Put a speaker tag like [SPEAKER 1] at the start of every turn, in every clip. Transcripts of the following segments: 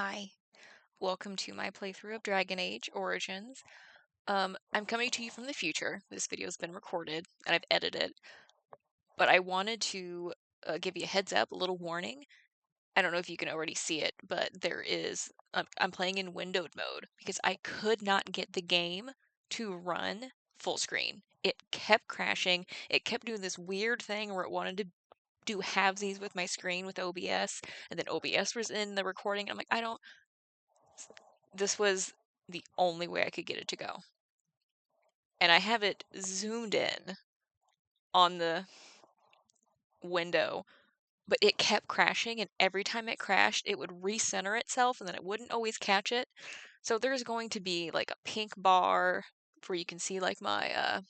[SPEAKER 1] Hi, welcome to my playthrough of Dragon Age Origins. I'm coming to you from the future. This video's been recorded and I've edited, but I wanted to give you a heads up, a little warning. I don't know if you can already see it, but I'm playing in windowed mode because I could not get the game to run full screen. It kept crashing. It kept doing this weird thing where it wanted to do halvesies with my screen with OBS, and then OBS was in the recording. I'm like, this was the only way I could get it to go. And I have it zoomed in on the window, but it kept crashing, and every time it crashed, it would recenter itself, and then it wouldn't always catch it. So there's going to be like a pink bar where you can see like my,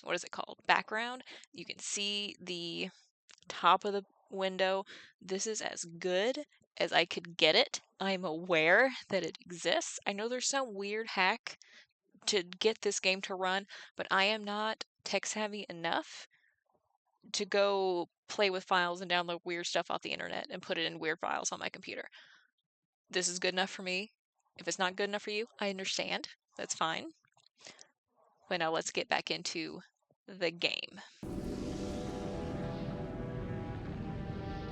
[SPEAKER 1] what is it called? Background. You can see the top of the window. This is as good as I could get it. I'm aware that it exists. I know there's some weird hack to get this game to run, but I am not tech savvy enough to go play with files and download weird stuff off the internet and put it in weird files on my computer. This is good enough for me. If it's not good enough for you, I understand. That's fine. But now let's get back into the game.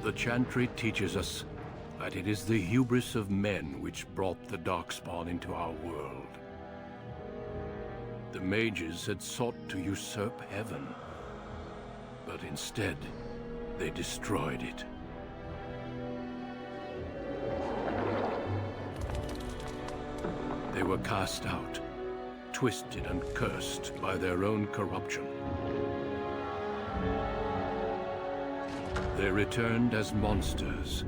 [SPEAKER 2] The Chantry teaches us that it is the hubris of men which brought the Darkspawn into our world. The Mages had sought to usurp heaven, but instead, they destroyed it. They were cast out, twisted and cursed by their own corruption. They returned as monsters,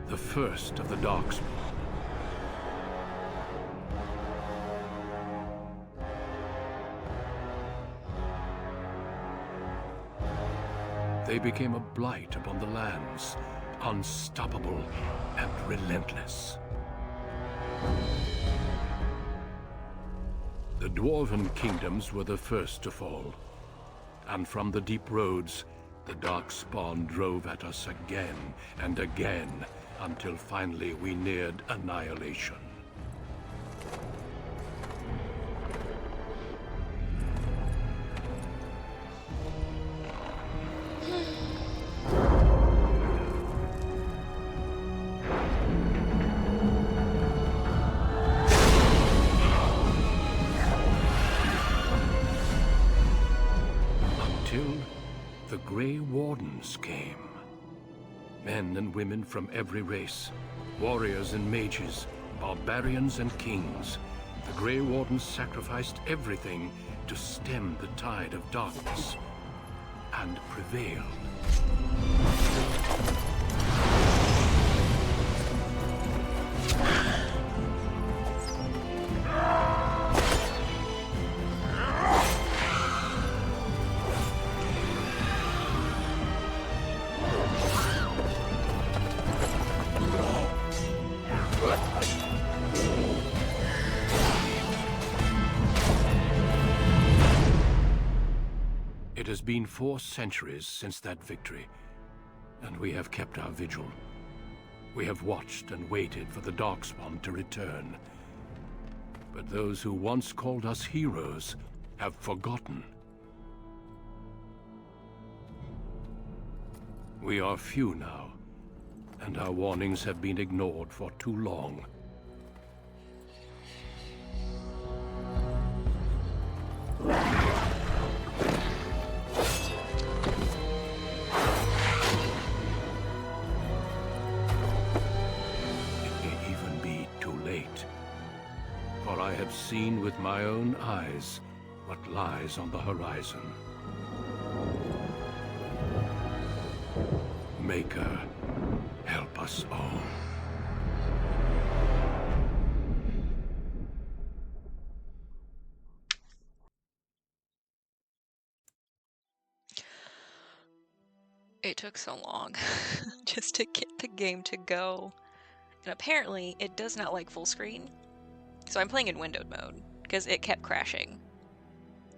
[SPEAKER 2] the first of the Darkspawn. They became a blight upon the lands, unstoppable and relentless. The Dwarven kingdoms were the first to fall, and from the deep roads, the Darkspawn drove at us again and again, until finally we neared annihilation. Until the Gray Wardens came. Men and women from every race, warriors and mages, barbarians and kings. The Gray Wardens sacrificed everything to stem the tide of darkness, and prevailed. It has been 4 centuries since that victory, and we have kept our vigil. We have watched and waited for the Darkspawn to return. But those who once called us heroes have forgotten. We are few now, and our warnings have been ignored for too long. For I have seen with my own eyes what lies on the horizon. Maker, help us all.
[SPEAKER 1] It took so long just to get the game to go. And apparently, it does not like full screen. So I'm playing in windowed mode, because it kept crashing.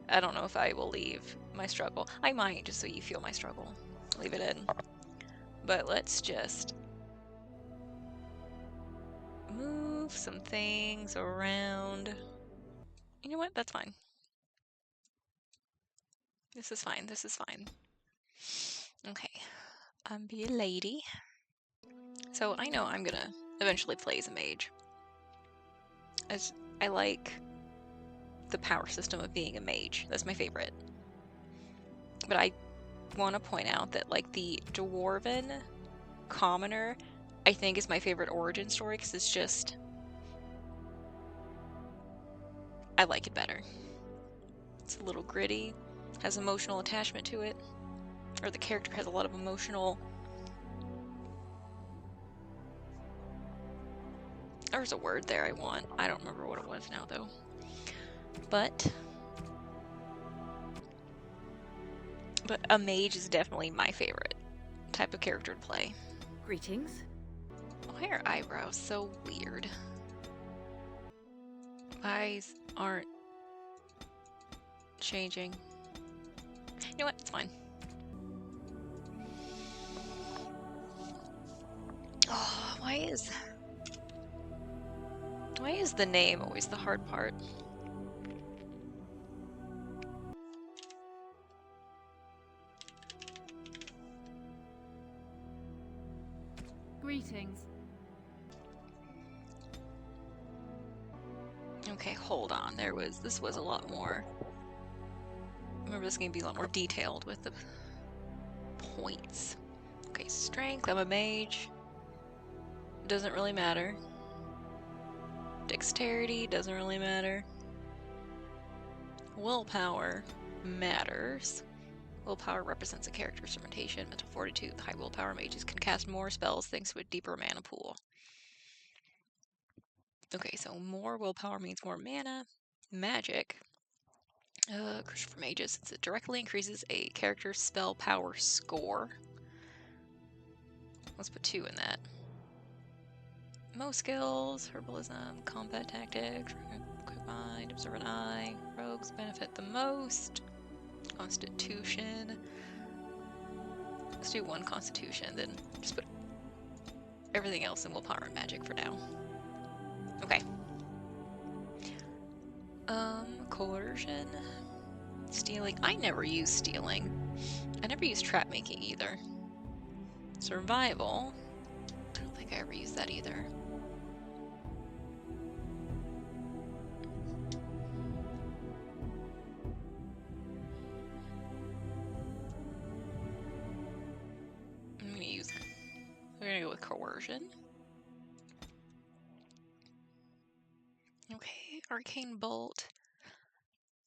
[SPEAKER 1] I don't know if I will leave my struggle. I might, just so you feel my struggle. Leave it in. But let's just move some things around. You know what? That's fine. This is fine. This is fine. Okay. Be a lady. So I know I'm gonna eventually play as a mage. As I like the power system of being a mage. That's my favorite. But I want to point out that like the Dwarven Commoner, I think is my favorite origin story because it's just... I like it better. It's a little gritty, has emotional attachment to it, or the character has a lot of emotional... There's a word there I want. I don't remember what it was now though. But a mage is definitely my favorite type of character to play.
[SPEAKER 3] Greetings.
[SPEAKER 1] Why are eyebrows so weird? Eyes aren't changing. You know what? It's fine. Oh, why is the name always the hard part?
[SPEAKER 3] Greetings.
[SPEAKER 1] Okay, hold on. This was a lot more. Remember, this is gonna be a lot more detailed with the points. Okay, strength. I'm a mage. Doesn't really matter. Dexterity doesn't really matter. Willpower matters. Willpower represents a character's fermentation. Mental fortitude. High willpower mages can cast more spells thanks to a deeper mana pool. Okay, so more willpower means more mana. Magic. Crucial for mages, since it directly increases a character's spell power score. Let's put 2 in that. Most skills, herbalism, combat tactics, quick mind, observant eye, rogues benefit the most. Constitution. Let's do 1 constitution, then just put everything else in willpower and magic for now. Okay. Coercion. Stealing. I never use stealing. I never use trap making either. Survival. I don't think I ever used that either. We're gonna go with coercion. Okay, arcane bolt.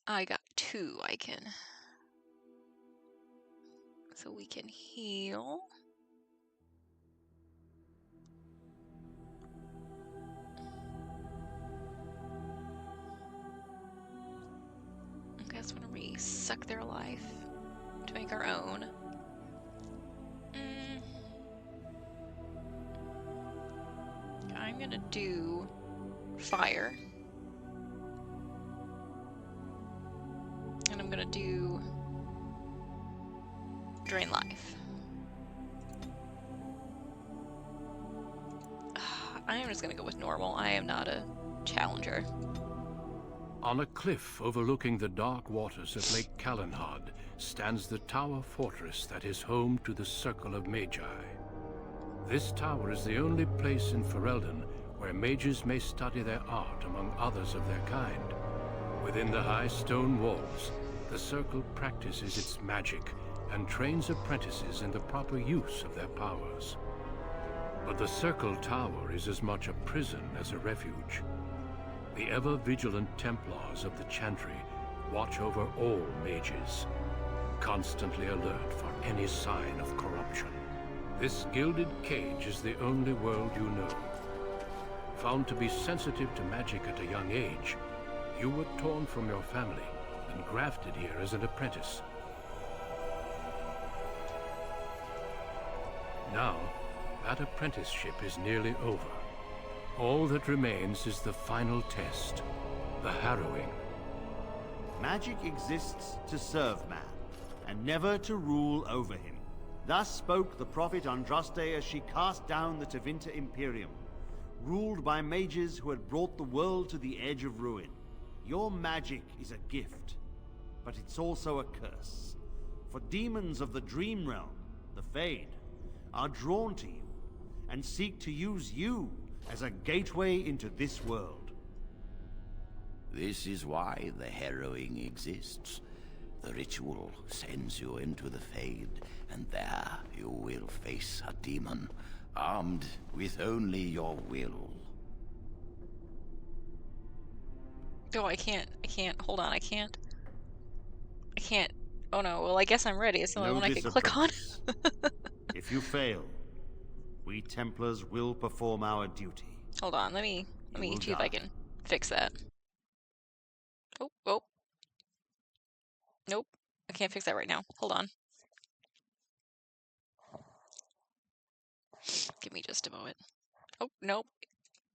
[SPEAKER 1] I got 2 I can. So we can heal. I guess when we suck their life to make our own. I'm gonna do fire. And I'm gonna do drain life. I am just gonna go with normal. I am not a challenger.
[SPEAKER 2] On a cliff overlooking the dark waters of Lake Calenhad stands the tower fortress that is home to the Circle of Magi. This tower is the only place in Ferelden where mages may study their art among others of their kind. Within the high stone walls, the Circle practices its magic and trains apprentices in the proper use of their powers. But the Circle Tower is as much a prison as a refuge. The ever-vigilant Templars of the Chantry watch over all mages, constantly alert for any sign of corruption. This gilded cage is the only world you know. Found to be sensitive to magic at a young age, you were torn from your family and grafted here as an apprentice. Now, that apprenticeship is nearly over. All that remains is the final test, the harrowing.
[SPEAKER 4] Magic exists to serve man, and never to rule over him. Thus spoke the prophet Andraste as she cast down the Tevinter Imperium. ruled by mages who had brought the world to the edge of ruin. Your magic is a gift, but it's also a curse. For demons of the Dream Realm, the Fade, are drawn to you and seek to use you as a gateway into this world.
[SPEAKER 3] This is why the harrowing exists. The ritual sends you into the Fade, and there you will face a demon, armed with only your will.
[SPEAKER 1] Oh, I can't. Hold on, I can't. Oh no, well I guess I'm ready. It's the only one I could click on.
[SPEAKER 4] If you fail, we Templars will perform our duty.
[SPEAKER 1] Hold on, let me see if I can fix that. Oh. Nope. I can't fix that right now. Hold on. Give me just a moment. Oh, nope.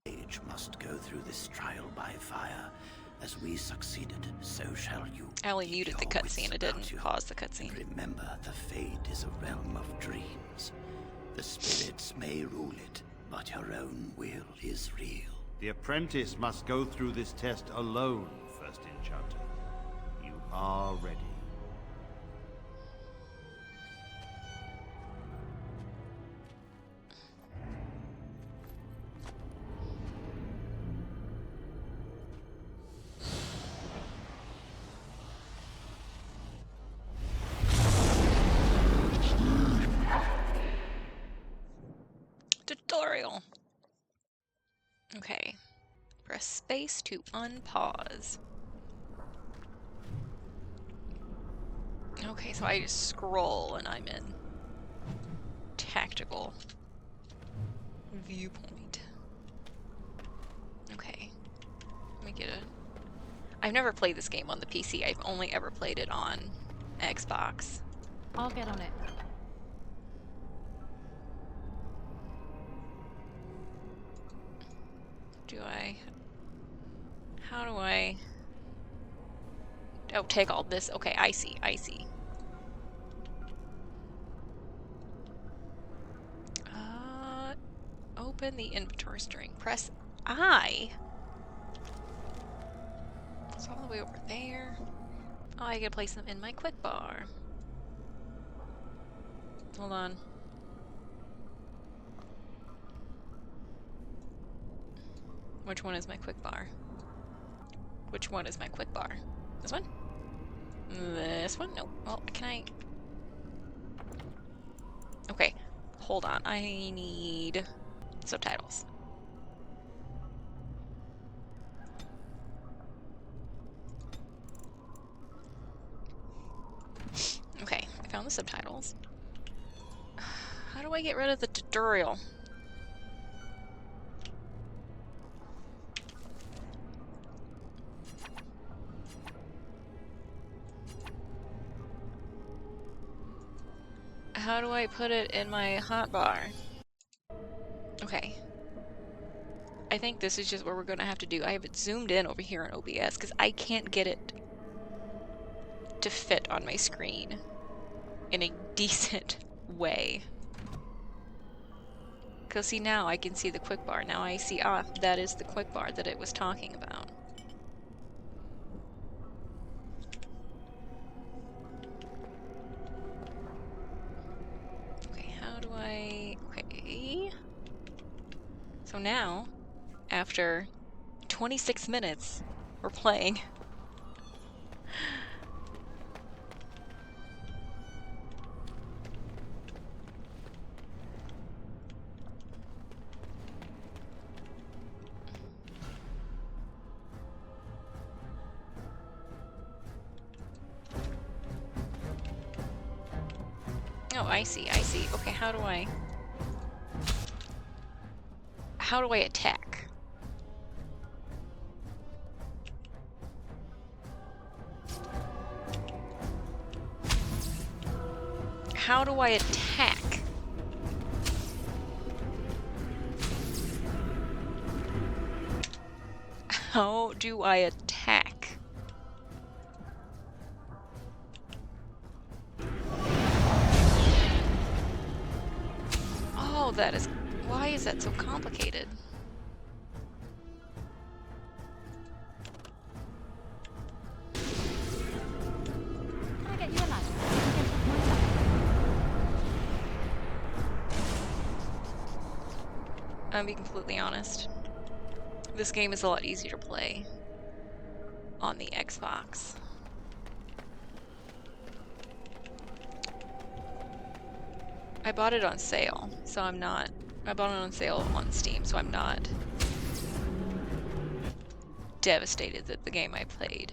[SPEAKER 3] Mage must go through this trial by fire. As we succeeded, so shall you.
[SPEAKER 1] I only muted the cutscene. It didn't pause the cutscene.
[SPEAKER 3] Remember, the Fade is a realm of dreams. The spirits may rule it, but your own will is real.
[SPEAKER 4] The apprentice must go through this test alone, First Enchanter. You are ready.
[SPEAKER 1] Tutorial. Okay. Press space to unpause. Okay, so I just scroll and I'm in tactical viewpoint. Okay. Let me get a... I've never played this game on the PC. I've only ever played it on Xbox.
[SPEAKER 5] I'll get on it.
[SPEAKER 1] How do I... Oh, take all this. Okay, I see. Open the inventory string. Press I. It's all the way over there. Oh, I gotta place them in my quick bar. Hold on. Which one is my quick bar? Which one is my quick bar? This one? This one? No. Well, can I... Okay. Hold on. I need subtitles. Okay. I found the subtitles. How do I get rid of the tutorial? How do I put it in my hotbar? Okay. I think this is just what we're gonna have to do. I have it zoomed in over here in OBS because I can't get it to fit on my screen in a decent way. Because see, now I can see the quick bar. Now I see, that is the quick bar that it was talking about. Okay. So now, after 26 minutes, we're playing. Oh, I see. Okay, how do I attack? How do I attack? How do I attack? Oh, that is... Why is that so complicated? I'm being completely honest. This game is a lot easier to play on the Xbox. I bought it on sale, so I'm not... I bought it on sale on Steam, so I'm not devastated that the game I played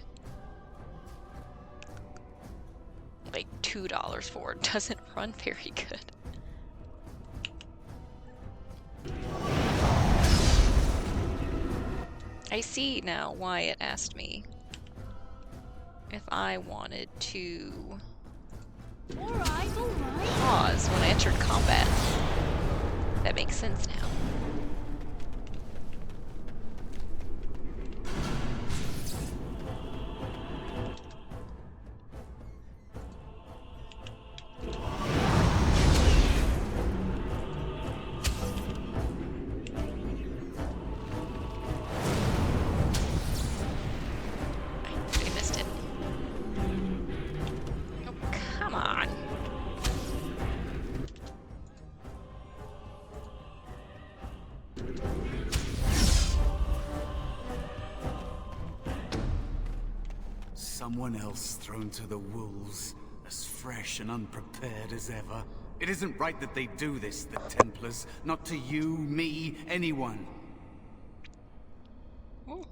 [SPEAKER 1] like $2 for it doesn't run very good. I see now why it asked me if I wanted to pause when I entered combat. That makes sense now. I missed it. Oh, come on.
[SPEAKER 5] Someone else thrown to the wolves, as fresh and unprepared as ever. It isn't right that they do this, the Templars. Not to you, me, anyone. Well,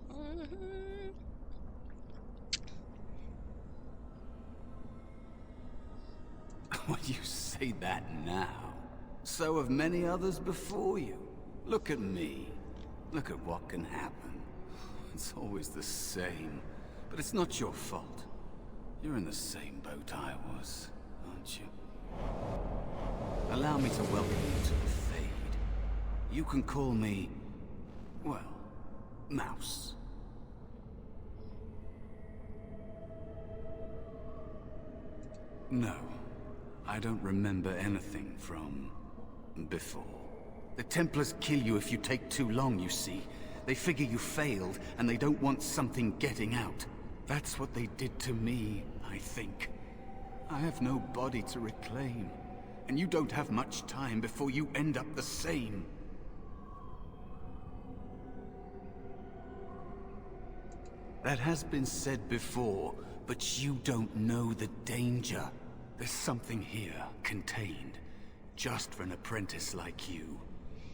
[SPEAKER 5] you say that now. So have many others before you. Look at me. Look at what can happen. It's always the same. But it's not your fault. You're in the same boat I was, aren't you? Allow me to welcome you to the Fade. You can call me, well, Mouse. No, I don't remember anything from before. The Templars kill you if you take too long, you see. They figure you failed, and they don't want something getting out. That's what they did to me, I think. I have no body to reclaim, and you don't have much time before you end up the same. That has been said before, but you don't know the danger. There's something here, contained, just for an apprentice like you.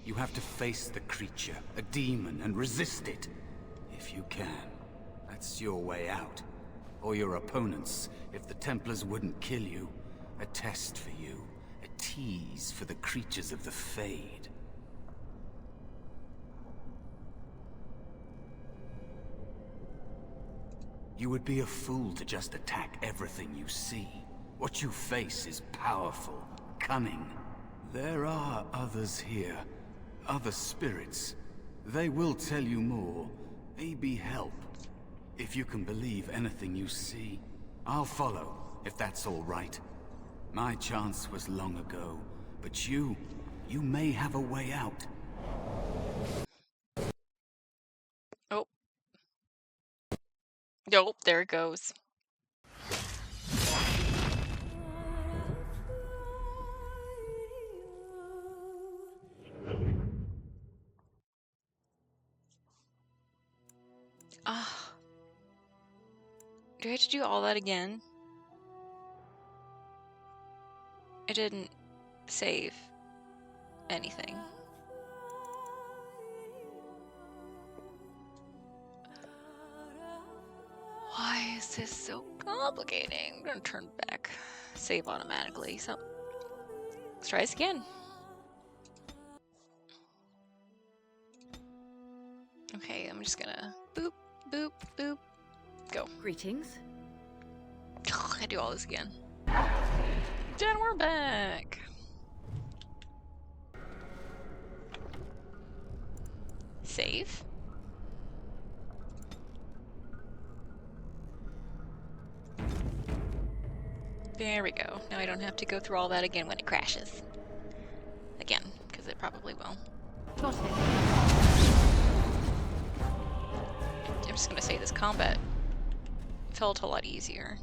[SPEAKER 5] You have to face the creature, a demon, and resist it. If you can. That's your way out. Or your opponents, if the Templars wouldn't kill you. A test for you. A tease for the creatures of the Fade. You would be a fool to just attack everything you see. What you face is powerful, cunning. There are others here. Other spirits. They will tell you more. Maybe help. If you can believe anything you see, I'll follow, if that's all right. My chance was long ago, but you may have a way out.
[SPEAKER 1] Oh. Nope, there it goes. Ah. Do I have to do all that again? I didn't save anything. Why is this so complicating? I'm gonna turn back. Save automatically, so let's try this again. Okay, I'm just gonna boop, boop, boop, go.
[SPEAKER 6] Greetings.
[SPEAKER 1] I do all this again. Then we're back. Save. There we go. Now I don't have to go through all that again when it crashes. Again, because it probably will.
[SPEAKER 6] Got it.
[SPEAKER 1] I'm just gonna say this combat felt a lot easier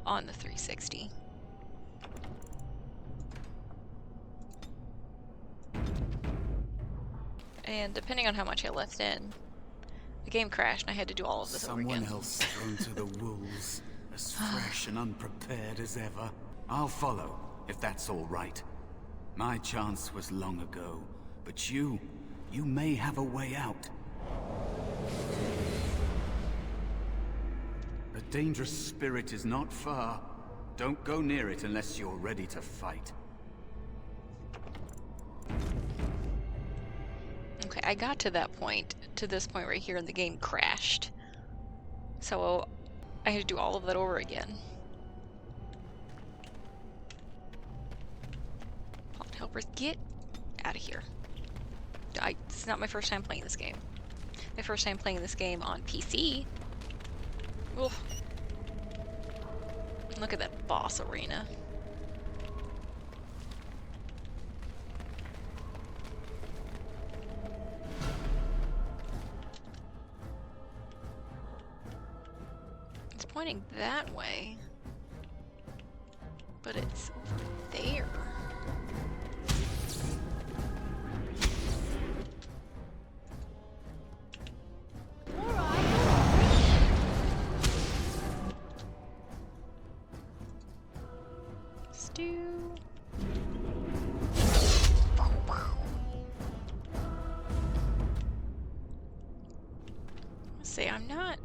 [SPEAKER 1] on the 360. And depending on how much I left in, the game crashed and I had to do all of this over again.
[SPEAKER 5] Someone else thrown to the wolves, as fresh and unprepared as ever. I'll follow, if that's all right. My chance was long ago, but you may have a way out. A dangerous spirit is not far. Don't go near it unless you're ready to fight.
[SPEAKER 1] Okay, I got to that point, to this point right here, and the game crashed. So I had to do all of that over again. Plot helpers, get out of here. It's not my first time playing this game. My first time playing this game on PC. Oof. Look at that boss arena. It's pointing that way, but it's over there. Say I'm not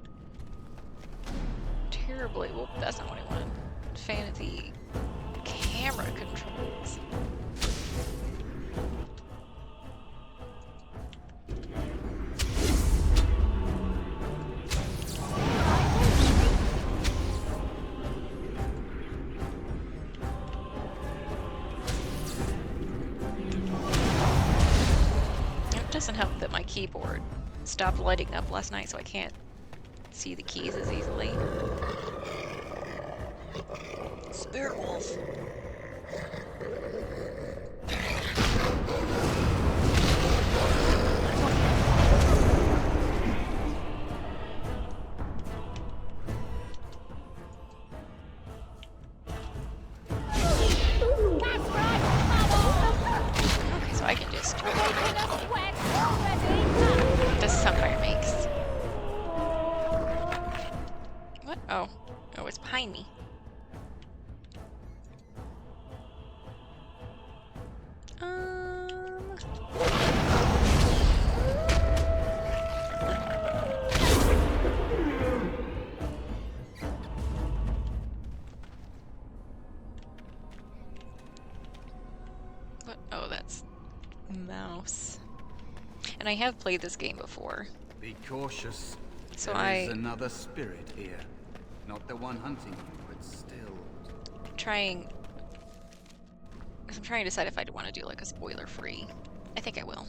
[SPEAKER 1] terribly, well, that's not what I wanted. Fan of the camera controls. It doesn't help that my keyboard stopped lighting up last night, so I can't see the keys as easily. Spirit wolf. Okay, so I can just does sunfire makes. What? Oh, it's behind me. What? Oh, that's mouse. And I have played this game before.
[SPEAKER 5] Be cautious.
[SPEAKER 1] So
[SPEAKER 5] There is another spirit here. Not the one hunting you, but still.
[SPEAKER 1] I'm trying to decide if I'd want to do like a spoiler-free. I think I will.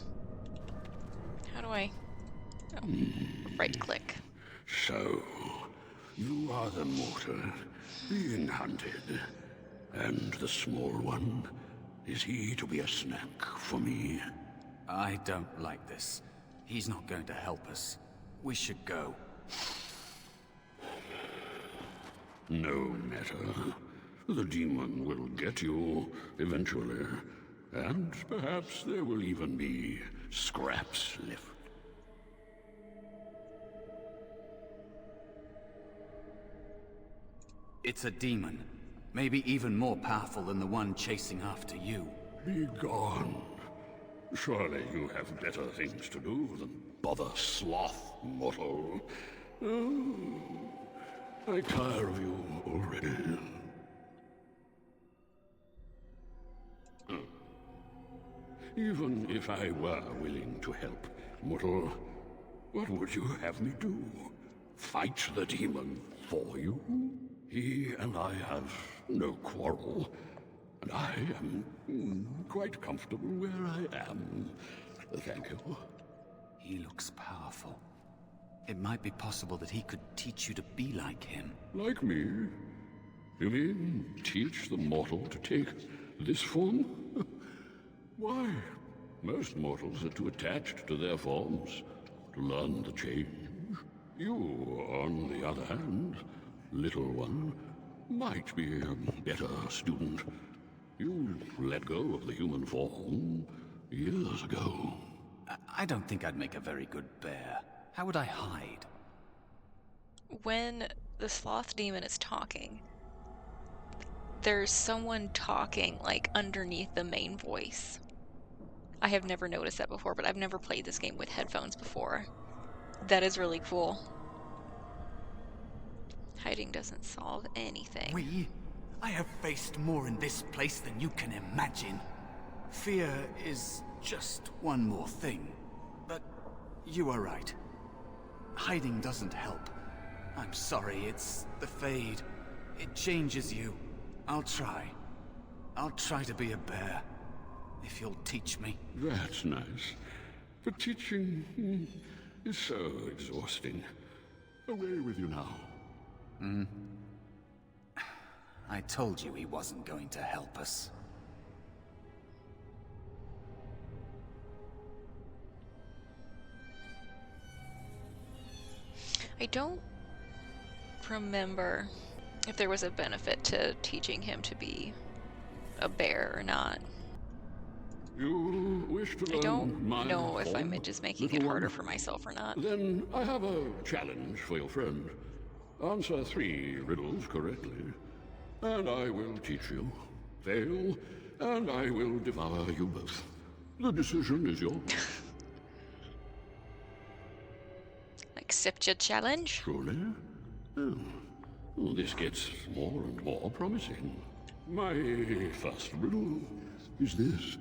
[SPEAKER 1] How do I? Oh, right click.
[SPEAKER 2] So, you are the mortal being hunted. And the small one, is he to be a snack for me?
[SPEAKER 5] I don't like this. He's not going to help us. We should go.
[SPEAKER 2] No matter. The demon will get you eventually. And perhaps there will even be scraps left.
[SPEAKER 5] It's a demon. Maybe even more powerful than the one chasing after you.
[SPEAKER 2] Be gone. Surely you have better things to do than bother sloth, mortal. Oh, I tire of you already. Even if I were willing to help, mortal, what would you have me do? Fight the demon for you? He and I have no quarrel, and I am quite comfortable where I am. Thank you.
[SPEAKER 5] He looks powerful. It might be possible that he could teach you to be like him.
[SPEAKER 2] Like me? You mean teach the mortal to take this form? Why, most mortals are too attached to their forms to learn the change. You, on the other hand, little one, might be a better student. You let go of the human form years ago.
[SPEAKER 5] I don't think I'd make a very good bear. How would I hide?
[SPEAKER 1] When the sloth demon is talking, there's someone talking, like, underneath the main voice. I have never noticed that before, but I've never played this game with headphones before. That is really cool. Hiding doesn't solve anything.
[SPEAKER 5] I have faced more in this place than you can imagine. Fear is just one more thing. But you are right. Hiding doesn't help. I'm sorry, it's the Fade. It changes you. I'll try. I'll try to be a bear. If you'll teach me.
[SPEAKER 2] That's nice. But teaching is so exhausting. Away with you now.
[SPEAKER 5] I told you he wasn't going to help us.
[SPEAKER 1] I don't remember if there was a benefit to teaching him to be a bear or not.
[SPEAKER 2] You wish to learn
[SPEAKER 1] I don't
[SPEAKER 2] my
[SPEAKER 1] know if I'm
[SPEAKER 2] form,
[SPEAKER 1] just making it
[SPEAKER 2] little
[SPEAKER 1] harder
[SPEAKER 2] one?
[SPEAKER 1] for myself or not.
[SPEAKER 2] Then I have a challenge for your friend. Answer 3 riddles correctly, and I will teach you. Fail, and I will devour you both. The decision is yours.
[SPEAKER 1] Accept your challenge?
[SPEAKER 2] Truly? Oh. Well, this gets more and more promising. My first riddle is this.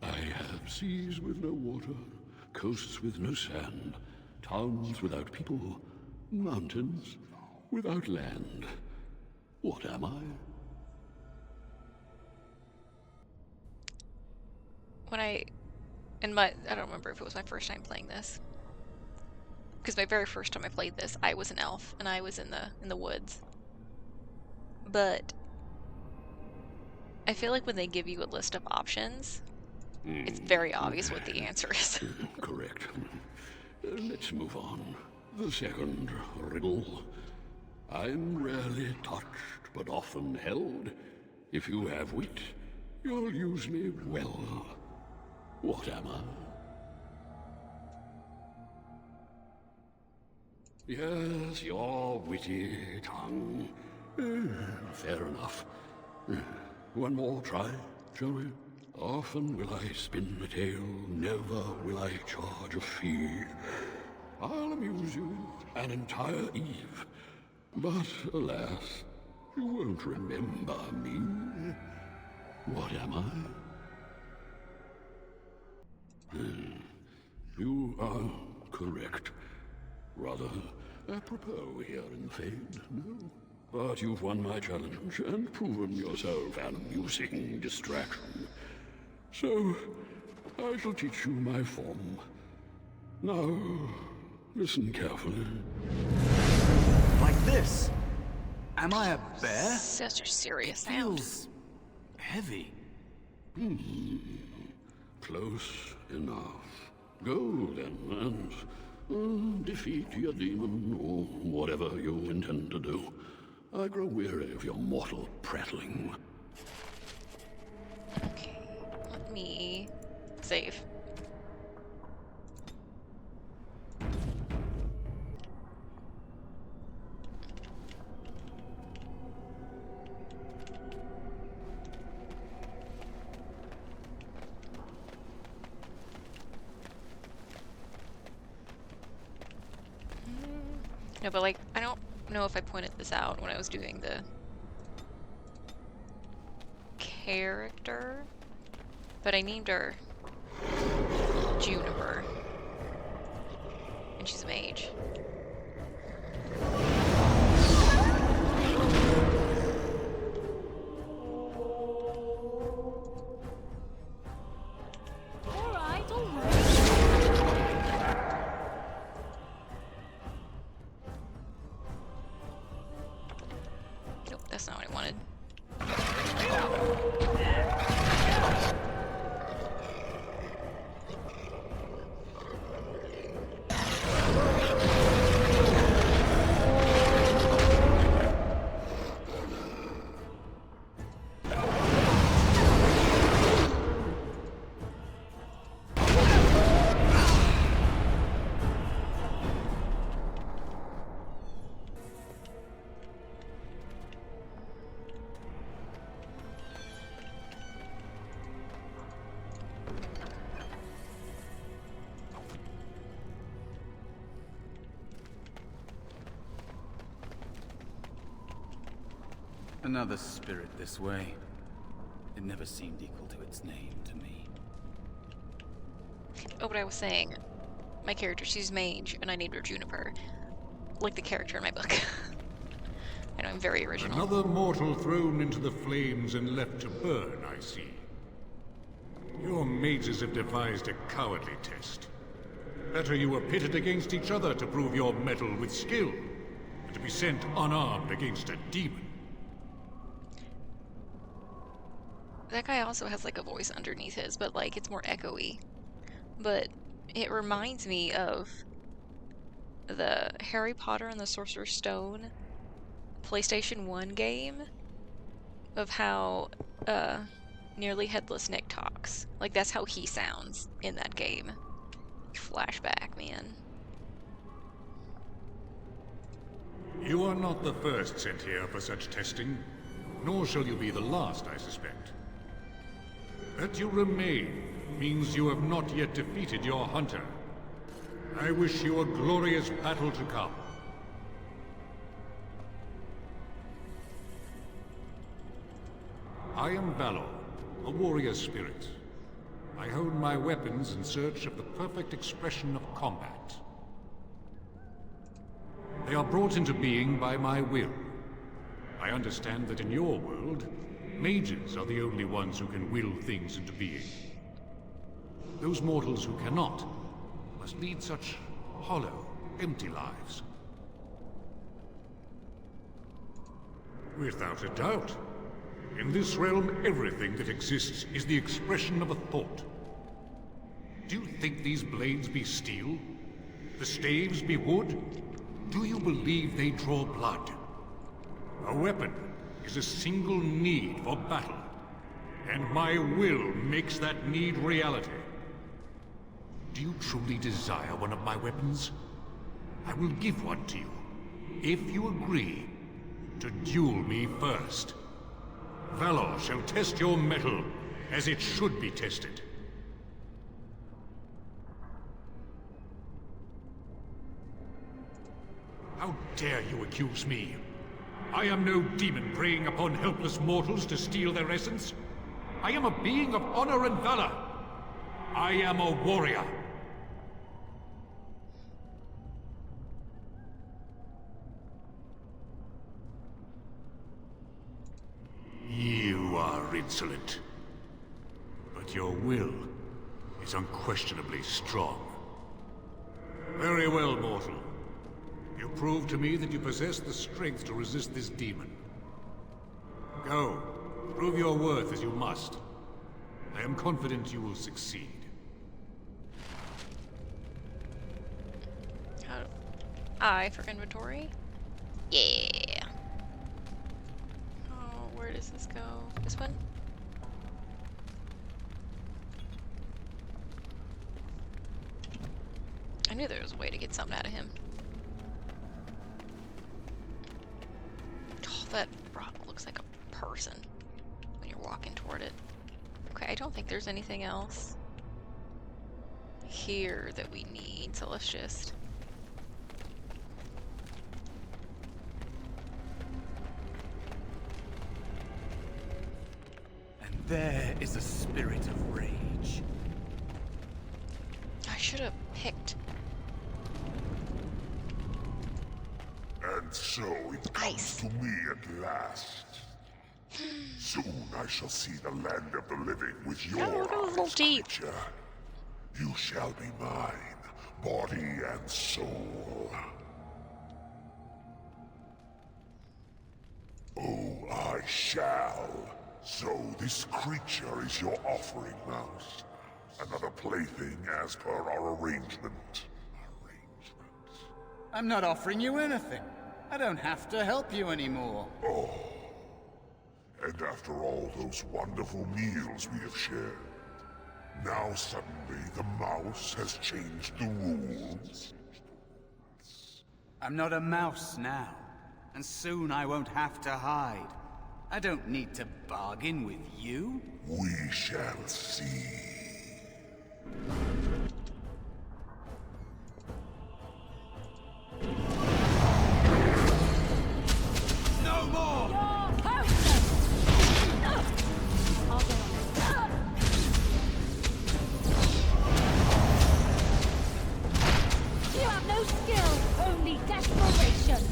[SPEAKER 2] I have seas with no water, coasts with no sand, towns without people, mountains without land. What am I?
[SPEAKER 1] I don't remember if it was my first time playing this. Because my very first time I played this, I was an elf, and I was in the woods. But I feel like when they give you a list of options, it's very obvious what the answer is.
[SPEAKER 2] Correct. Let's move on. The second riddle. I'm rarely touched, but often held. If you have wit, you'll use me well. What am I? Yes, your witty tongue. Fair enough. One more try, shall we? Often will I spin a tale, never will I charge a fee. I'll amuse you an entire eve, but alas, you won't remember me. What am I? You are correct. Rather apropos here in Fade, no? But you've won my challenge and proven yourself an amusing distraction. So, I shall teach you my form. Now, listen carefully.
[SPEAKER 5] Like this? Am I a bear?
[SPEAKER 1] Such a serious sound.
[SPEAKER 5] Feels heavy.
[SPEAKER 2] Close enough. Go then, and defeat your demon, or whatever you intend to do. I grow weary of your mortal prattling.
[SPEAKER 1] Okay, let me save. No, but like, I don't know if I pointed this out when I was doing the character, but I named her Juniper, and she's a mage.
[SPEAKER 6] Alright, alright.
[SPEAKER 1] Nope, that's not what I wanted.
[SPEAKER 5] Another spirit this way. It never seemed equal to its name to me.
[SPEAKER 1] Oh, but I was saying, my character, she's Mage, and I named her Juniper. Like the character in my book. I know, I'm very original.
[SPEAKER 2] Another mortal thrown into the flames and left to burn, I see. Your mages have devised a cowardly test. Better you were pitted against each other to prove your mettle with skill, than to be sent unarmed against a demon.
[SPEAKER 1] That guy also has like a voice underneath his, but like it's more echoey. But it reminds me of the Harry Potter and the Sorcerer's Stone PlayStation 1 game, of how nearly headless Nick talks. Like that's how he sounds in that game. Flashback, man.
[SPEAKER 2] You are not the first sent here for such testing, nor shall you be the last, I suspect. That you remain means you have not yet defeated your hunter. I wish you a glorious battle to come. I am Valor, a warrior spirit. I hone my weapons in search of the perfect expression of combat. They are brought into being by my will. I understand that in your world, mages are the only ones who can will things into being. Those mortals who cannot must lead such hollow, empty lives. Without a doubt. In this realm, everything that exists is the expression of a thought. Do you think these blades be steel? The staves be wood? Do you believe they draw blood? A weapon is a single need for battle, and my will makes that need reality. Do you truly desire one of my weapons? I will give one to you, if you agree to duel me first. Valor shall test your mettle as it should be tested. How dare you accuse me? I am no demon preying upon helpless mortals to steal their essence. I am a being of honor and valor. I am a warrior. You are insolent. But your will is unquestionably strong. Very well, mortal. You prove to me that you possess the strength to resist this demon. Go, prove your worth as you must. I am confident you will succeed.
[SPEAKER 1] I for inventory? Yeah. Oh, where does this go? This one? I knew there was a way to get something out of him. Oh, that rock looks like a person when you're walking toward it. Okay, I don't think there's anything else here that we need, so let's just...
[SPEAKER 5] And there is a spirit of rage.
[SPEAKER 1] I should have picked
[SPEAKER 7] And so it comes
[SPEAKER 1] ice.
[SPEAKER 7] to me at last. Soon I shall see the land of the living with your
[SPEAKER 1] No, no, little
[SPEAKER 7] eyes,
[SPEAKER 1] deep.
[SPEAKER 7] creature. You shall be mine, body and soul. Oh, I shall. So this creature is your offering, Mouse. Another plaything as per our arrangement.
[SPEAKER 5] I'm not offering you anything. I don't have to help you anymore.
[SPEAKER 7] And after all those wonderful meals we have shared, now suddenly the mouse has changed the rules?
[SPEAKER 5] I'm not a mouse now, and soon I won't have to hide. I don't need to bargain with you.
[SPEAKER 7] We shall see.
[SPEAKER 5] No more!
[SPEAKER 6] Your host! got no skill, only desperation.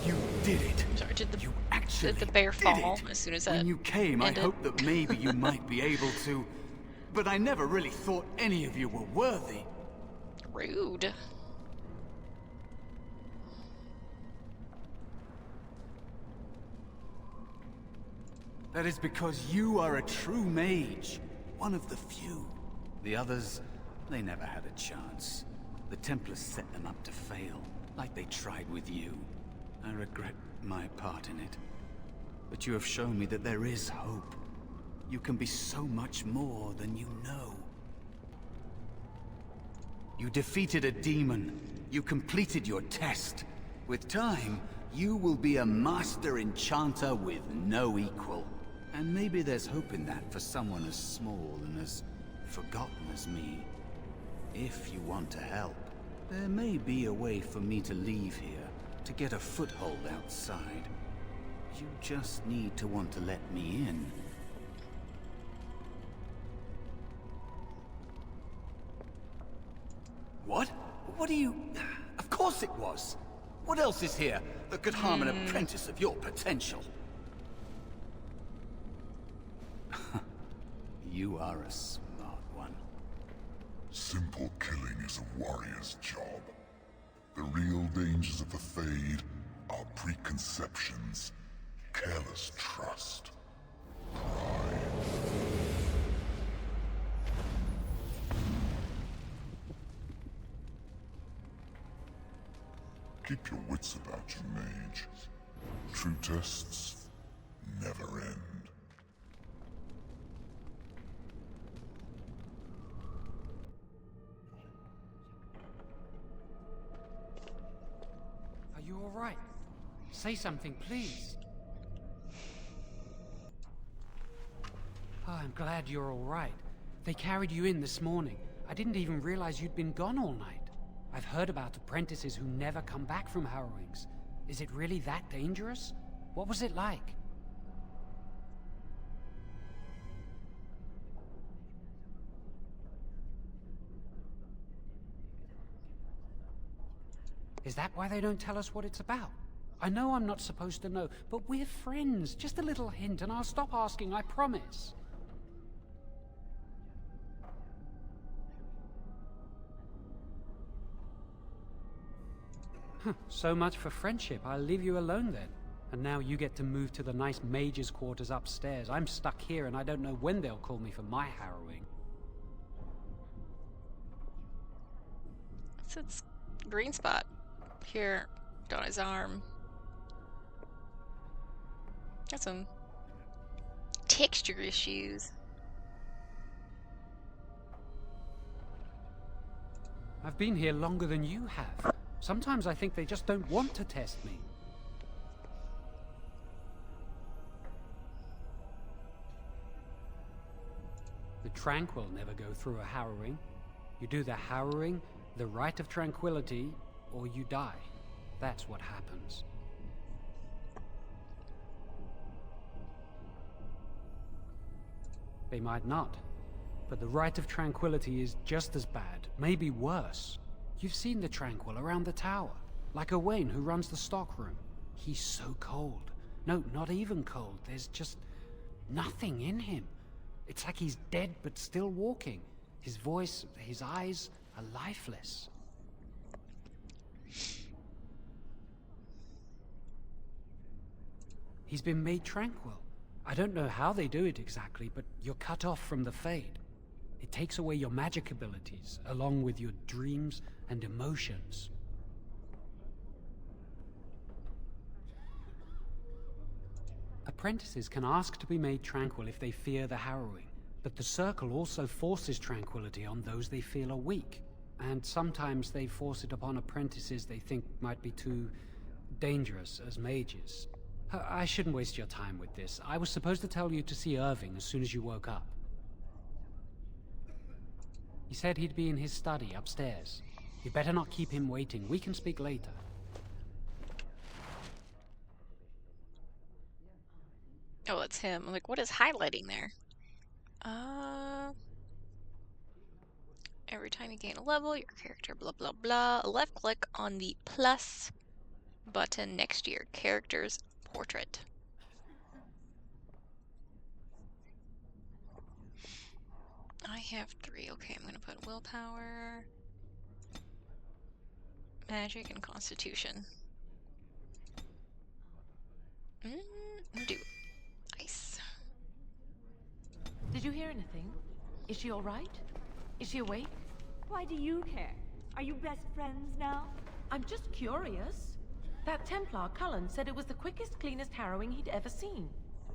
[SPEAKER 5] You did it.
[SPEAKER 1] Sorry, did
[SPEAKER 5] You actually
[SPEAKER 1] the bear
[SPEAKER 5] did
[SPEAKER 1] fall
[SPEAKER 5] it.
[SPEAKER 1] as soon as that
[SPEAKER 5] When you came,
[SPEAKER 1] ended?
[SPEAKER 5] I hoped that maybe you might be able to, but I never really thought any of you were worthy.
[SPEAKER 1] Rude.
[SPEAKER 5] That is because you are a true mage, one of the few. The others, they never had a chance. The Templars set them up to fail, like they tried with you. I regret my part in it. But you have shown me that there is hope. You can be so much more than you know. You defeated a demon. You completed your test. With time, you will be a master enchanter with no equal. And maybe there's hope in that for someone as small and as forgotten as me. If you want to help, there may be a way for me to leave here, to get a foothold outside. You just need to want to let me in. What? What do you... Of course it was! What else is here that could harm an apprentice of your potential? You are a smart one.
[SPEAKER 7] Simple killing is a warrior's job. The real dangers of the Fade are preconceptions, careless trust, pride. Keep your wits about you, Mage. True tests never end.
[SPEAKER 8] Are you all right? Say something, please. Oh, I'm glad you're all right. They carried you in this morning. I didn't even realize you'd been gone all night. I've heard about apprentices who never come back from harrowings. Is it really that dangerous? What was it like? Is that why they don't tell us what it's about? I know I'm not supposed to know, but we're friends. Just a little hint and I'll stop asking, I promise. So much for friendship. I'll leave you alone then. And now you get to move to the nice mage's quarters upstairs. I'm stuck here and I don't know when they'll call me for my harrowing.
[SPEAKER 1] So it's green spot here on his arm. Got some texture issues.
[SPEAKER 8] I've been here longer than you have. Sometimes I think they just don't want to test me. The Tranquil never go through a harrowing. You do the harrowing, the rite of tranquility, or you die. That's what happens. They might not, but the rite of tranquility is just as bad, maybe worse. You've seen the Tranquil around the tower, like Owain who runs the stockroom. He's so cold. No, not even cold. There's just nothing in him. It's like he's dead but still walking. His voice, his eyes are lifeless. He's been made tranquil. I don't know how they do it exactly, but you're cut off from the Fade. It takes away your magic abilities, along with your dreams and emotions. Apprentices can ask to be made tranquil if they fear the harrowing, but the Circle also forces tranquility on those they feel are weak, and sometimes they force it upon apprentices they think might be too dangerous as mages. I shouldn't waste your time with this. I was supposed to tell you to see Irving as soon as you woke up. He said he'd be in his study upstairs. You better not keep him waiting. We can speak later.
[SPEAKER 1] Oh, it's him. I'm like, what is highlighting there? Every time you gain a level, your character blah blah blah. Left click on the plus button next to your character's portrait. I have 3. Okay, I'm gonna put willpower, magic, and constitution. Do ice.
[SPEAKER 9] Did you hear anything? Is she all right? Is she awake?
[SPEAKER 6] Why do you care? Are you best friends now?
[SPEAKER 9] I'm just curious. That Templar, Cullen, said it was the quickest, cleanest harrowing he'd ever seen.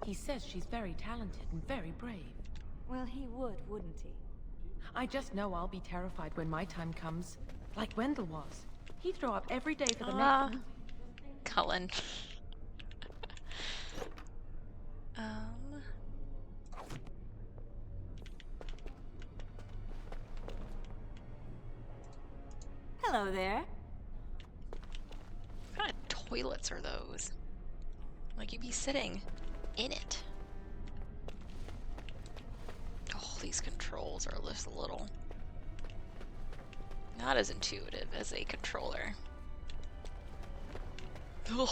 [SPEAKER 9] He says she's very talented and very brave.
[SPEAKER 6] Well, he would, wouldn't he?
[SPEAKER 9] I just know I'll be terrified when my time comes. Like Wendell was. He'd throw up every day for the next...
[SPEAKER 1] Cullen.
[SPEAKER 6] Hello there.
[SPEAKER 1] What kind of toilets are those? Like you'd be sitting in it. Oh, these controls are just a little not as intuitive as a controller. Ugh.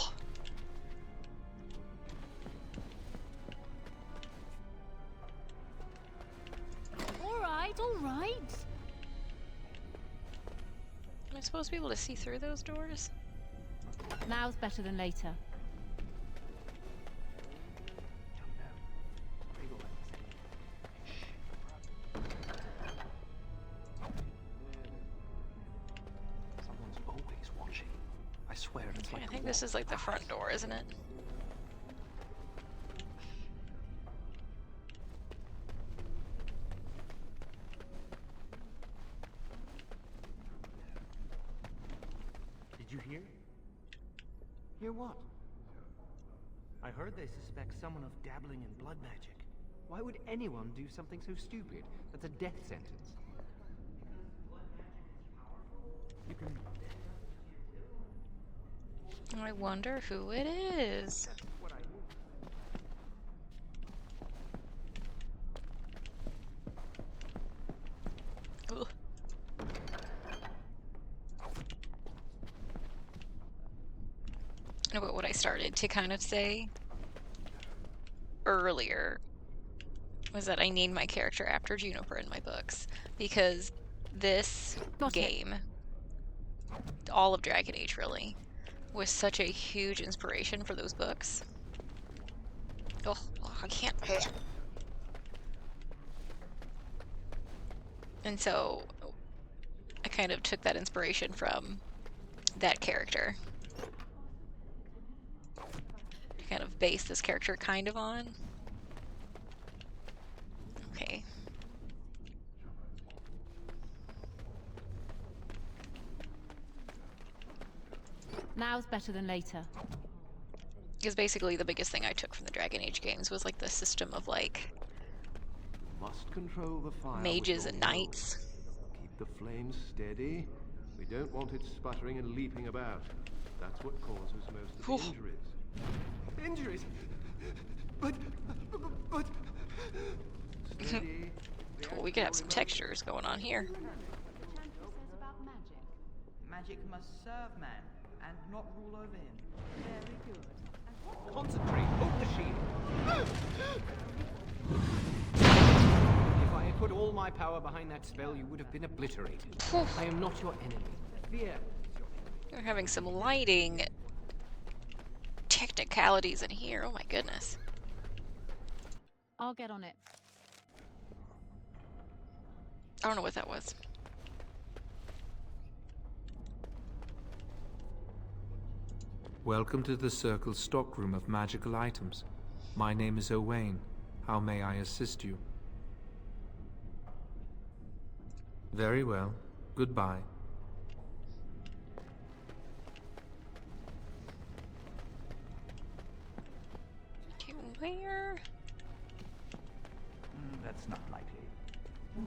[SPEAKER 6] All right.
[SPEAKER 1] Am I supposed to be able to see through those doors?
[SPEAKER 6] Now's better than later.
[SPEAKER 5] Someone's always watching. I swear it's
[SPEAKER 1] Okay,
[SPEAKER 5] like
[SPEAKER 1] I think this is like the front door, isn't it?
[SPEAKER 10] Did you hear? Hear what? I heard they suspect someone of dabbling in blood magic. Why would anyone do something so stupid? That's a death sentence. You can...
[SPEAKER 1] I wonder who it is.
[SPEAKER 10] What I
[SPEAKER 1] Ugh. No, but what I started to kind of say earlier was that I named my character after Juniper in my books because this game, all of Dragon Age really, was such a huge inspiration for those books. Oh, I can't. And so I kind of took that inspiration from that character to kind of base this character kind of on. Okay.
[SPEAKER 6] Now's better than later.
[SPEAKER 1] Because basically the biggest thing I took from the Dragon Age games was like the system of like
[SPEAKER 11] Must control the fire
[SPEAKER 1] mages
[SPEAKER 11] with
[SPEAKER 1] and
[SPEAKER 11] your
[SPEAKER 1] knights.
[SPEAKER 11] will. Keep the flames steady. We don't want it sputtering and leaping about. That's what causes most of the
[SPEAKER 1] Oof.
[SPEAKER 11] injuries.
[SPEAKER 10] Injuries? But...
[SPEAKER 11] Steady.
[SPEAKER 1] Well, we could have some textures going on here.
[SPEAKER 12] Magic must serve man and not rule over him.
[SPEAKER 6] Very good.
[SPEAKER 10] Concentrate. Hold the shield. If I had put all my power behind that spell, you would have been obliterated. I am not your enemy. Fear.
[SPEAKER 1] We're having some lighting technicalities in here. Oh my goodness.
[SPEAKER 6] I'll get on it.
[SPEAKER 1] I don't know what that was.
[SPEAKER 13] Welcome to the Circle's stockroom of magical items. My name is Owain. How may I assist you? Very well. Goodbye.
[SPEAKER 1] Okay, where?
[SPEAKER 5] That's not likely.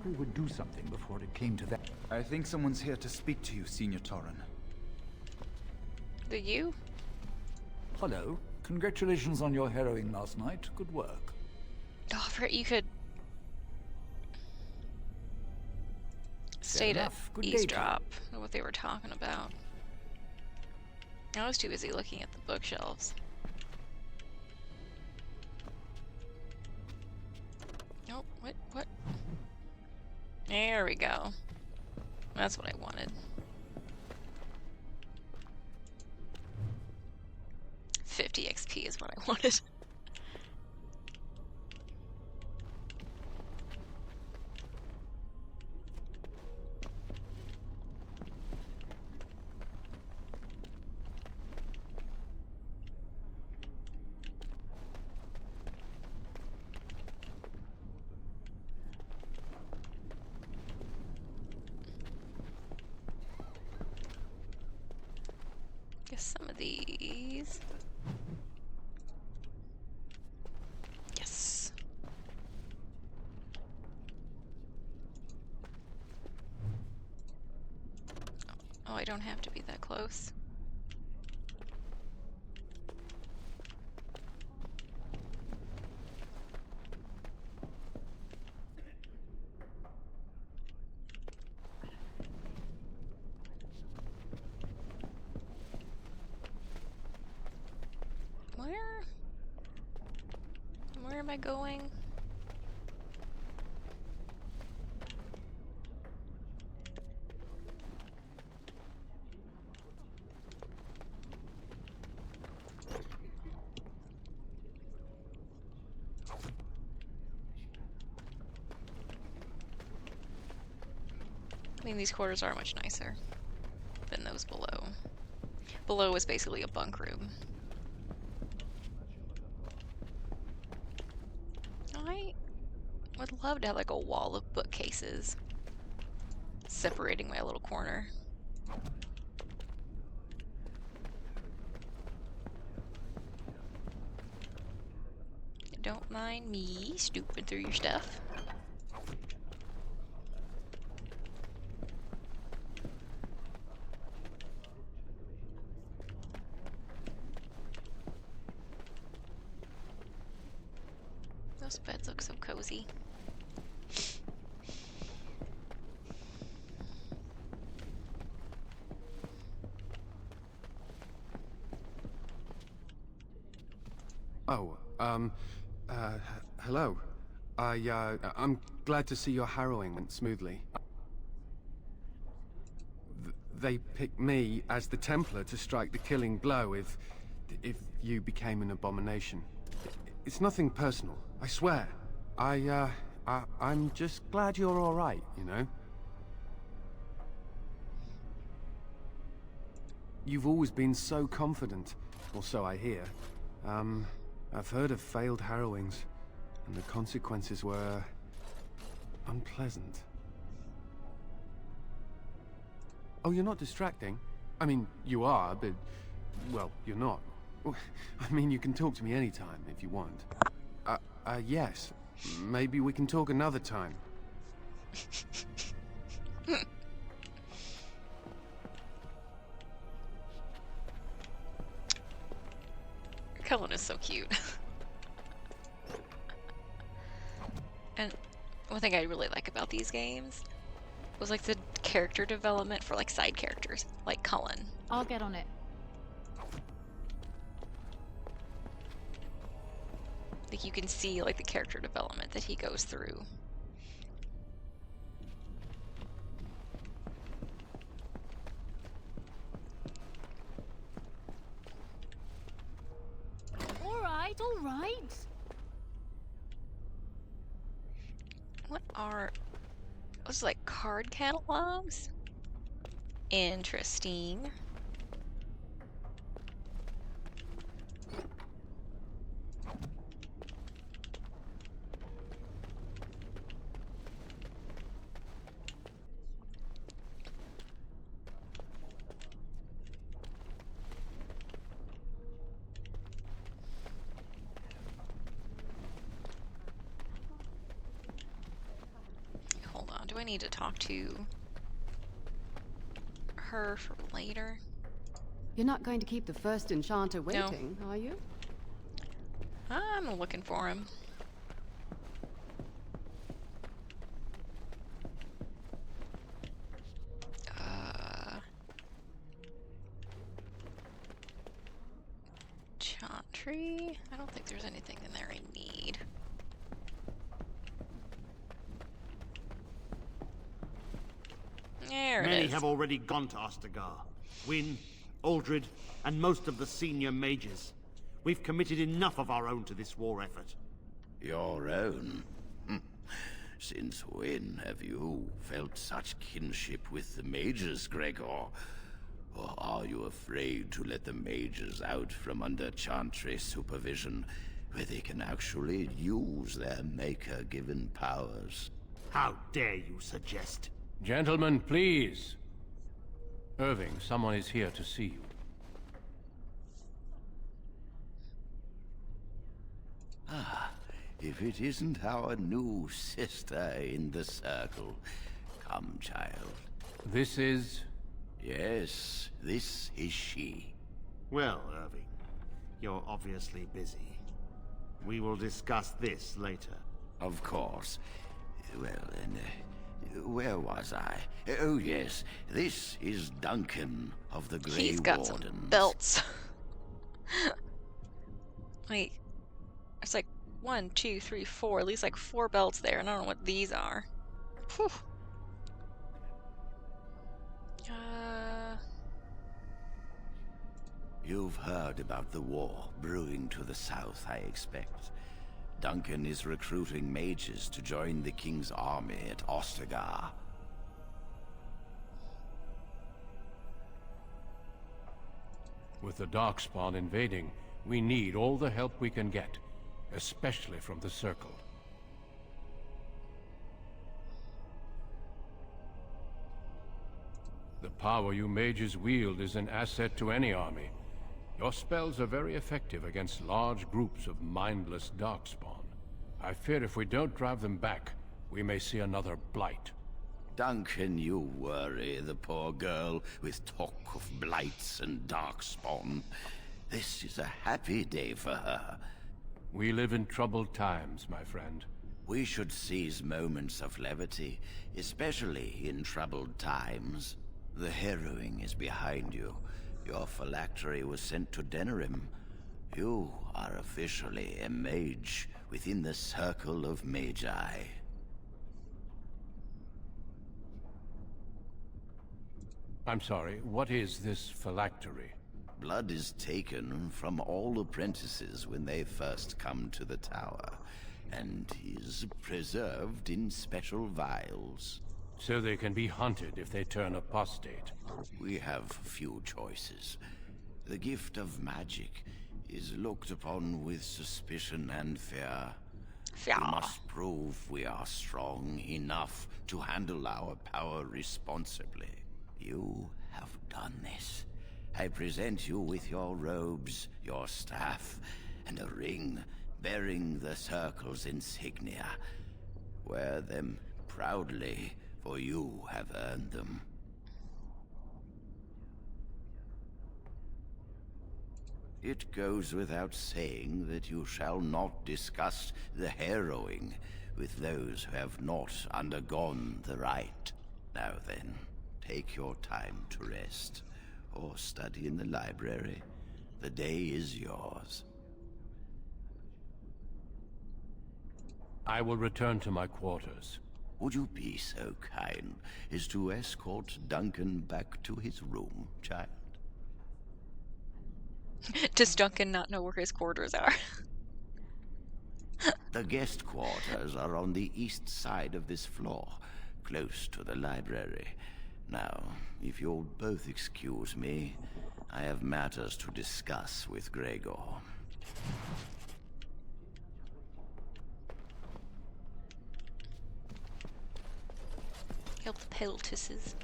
[SPEAKER 5] We would do something before it came to that. I think someone's here to speak to you, Senior Torren.
[SPEAKER 1] The you?
[SPEAKER 14] Hello. Congratulations on your harrowing last night. Good work.
[SPEAKER 1] Oh, I forgot you could stay to
[SPEAKER 5] enough. Good day,
[SPEAKER 1] eavesdrop on what they were talking about. I was too busy looking at the bookshelves. Oh, what? There we go. That's what I wanted. 50 XP is what I wanted. Guess some of these. Yes. Oh, I don't have to be that close. Where am I going? I mean, these quarters are much nicer than those below. Below is basically a bunk room. I would love to have like a wall of bookcases separating my little corner. Don't mind me snooping through your stuff. Those beds look so cozy.
[SPEAKER 15] Oh, hello. I'm glad to see your harrowing went smoothly. They picked me as the Templar to strike the killing blow if you became an abomination. It's nothing personal, I swear. I'm just glad you're all right, you know? You've always been so confident, or so I hear. I've heard of failed harrowings, and the consequences were unpleasant. Oh, you're not distracting? I mean, you are, but, well, you're not. I mean, you can talk to me anytime if you want. Yes. Maybe we can talk another time.
[SPEAKER 1] Cullen is so cute. And one thing I really like about these games was like the character development for like side characters, like Cullen.
[SPEAKER 16] I'll get on it.
[SPEAKER 1] Like you can see like the character development that he goes through.
[SPEAKER 16] All right.
[SPEAKER 1] What are those, like card catalogs? Interesting. Do I need to talk to her for later?
[SPEAKER 17] You're not going to keep the first enchanter waiting, are you?
[SPEAKER 1] I'm looking for him. Chantry. I don't think there's anything in there I need. There it
[SPEAKER 4] Many
[SPEAKER 1] is.
[SPEAKER 4] have already gone to Ostagar. Wynne, Aldred, and most of the senior mages. We've committed enough of our own to this war effort.
[SPEAKER 3] Your own? Since when have you felt such kinship with the mages, Gregor? Or are you afraid to let the mages out from under Chantry supervision, where they can actually use their Maker-given powers?
[SPEAKER 4] How dare you suggest?
[SPEAKER 2] Gentlemen, please. Irving, someone is here to see you.
[SPEAKER 3] Ah, if it isn't our new sister in the circle. Come, child.
[SPEAKER 2] This is...
[SPEAKER 3] Yes, this is she.
[SPEAKER 4] Well, Irving, you're obviously busy. We will discuss this later.
[SPEAKER 3] Of course. Well, then, where was I? Oh, yes. This is Duncan of the Gray
[SPEAKER 1] He's got
[SPEAKER 3] Wardens.
[SPEAKER 1] some belts. Wait. It's like 1, 2, 3, 4. At least like 4 belts there, and I don't know what these are. Whew.
[SPEAKER 3] You've heard about the war brewing to the south, I expect. Duncan is recruiting mages to join the King's army at Ostagar.
[SPEAKER 2] With the Darkspawn invading, we need all the help we can get, especially from the Circle. The power you mages wield is an asset to any army. Your spells are very effective against large groups of mindless Darkspawn. I fear if we don't drive them back, we may see another blight.
[SPEAKER 3] Duncan, you worry the poor girl with talk of blights and Darkspawn. This is a happy day for her.
[SPEAKER 2] We live in troubled times, my friend.
[SPEAKER 3] We should seize moments of levity, especially in troubled times. The harrowing is behind you. Your phylactery was sent to Denerim. You are officially a mage within the circle of Magi.
[SPEAKER 2] I'm sorry, what is this phylactery?
[SPEAKER 3] Blood is taken from all apprentices when they first come to the tower, and is preserved in special vials.
[SPEAKER 2] So they can be hunted if they turn apostate.
[SPEAKER 3] We have few choices. The gift of magic is looked upon with suspicion and fear. We must prove we are strong enough to handle our power responsibly. You have done this. I present you with your robes, your staff, and a ring bearing the Circle's insignia. Wear them proudly, for you have earned them. It goes without saying that you shall not discuss the harrowing with those who have not undergone the rite. Now then, take your time to rest, or study in the library. The day is yours.
[SPEAKER 2] I will return to my quarters.
[SPEAKER 3] Would you be so kind as to escort Duncan back to his room, child?
[SPEAKER 1] Does Duncan not know where his quarters are?
[SPEAKER 3] The guest quarters are on the east side of this floor, close to the library. Now, if you'll both excuse me, I have matters to discuss with Gregor.
[SPEAKER 1] Help the poultices.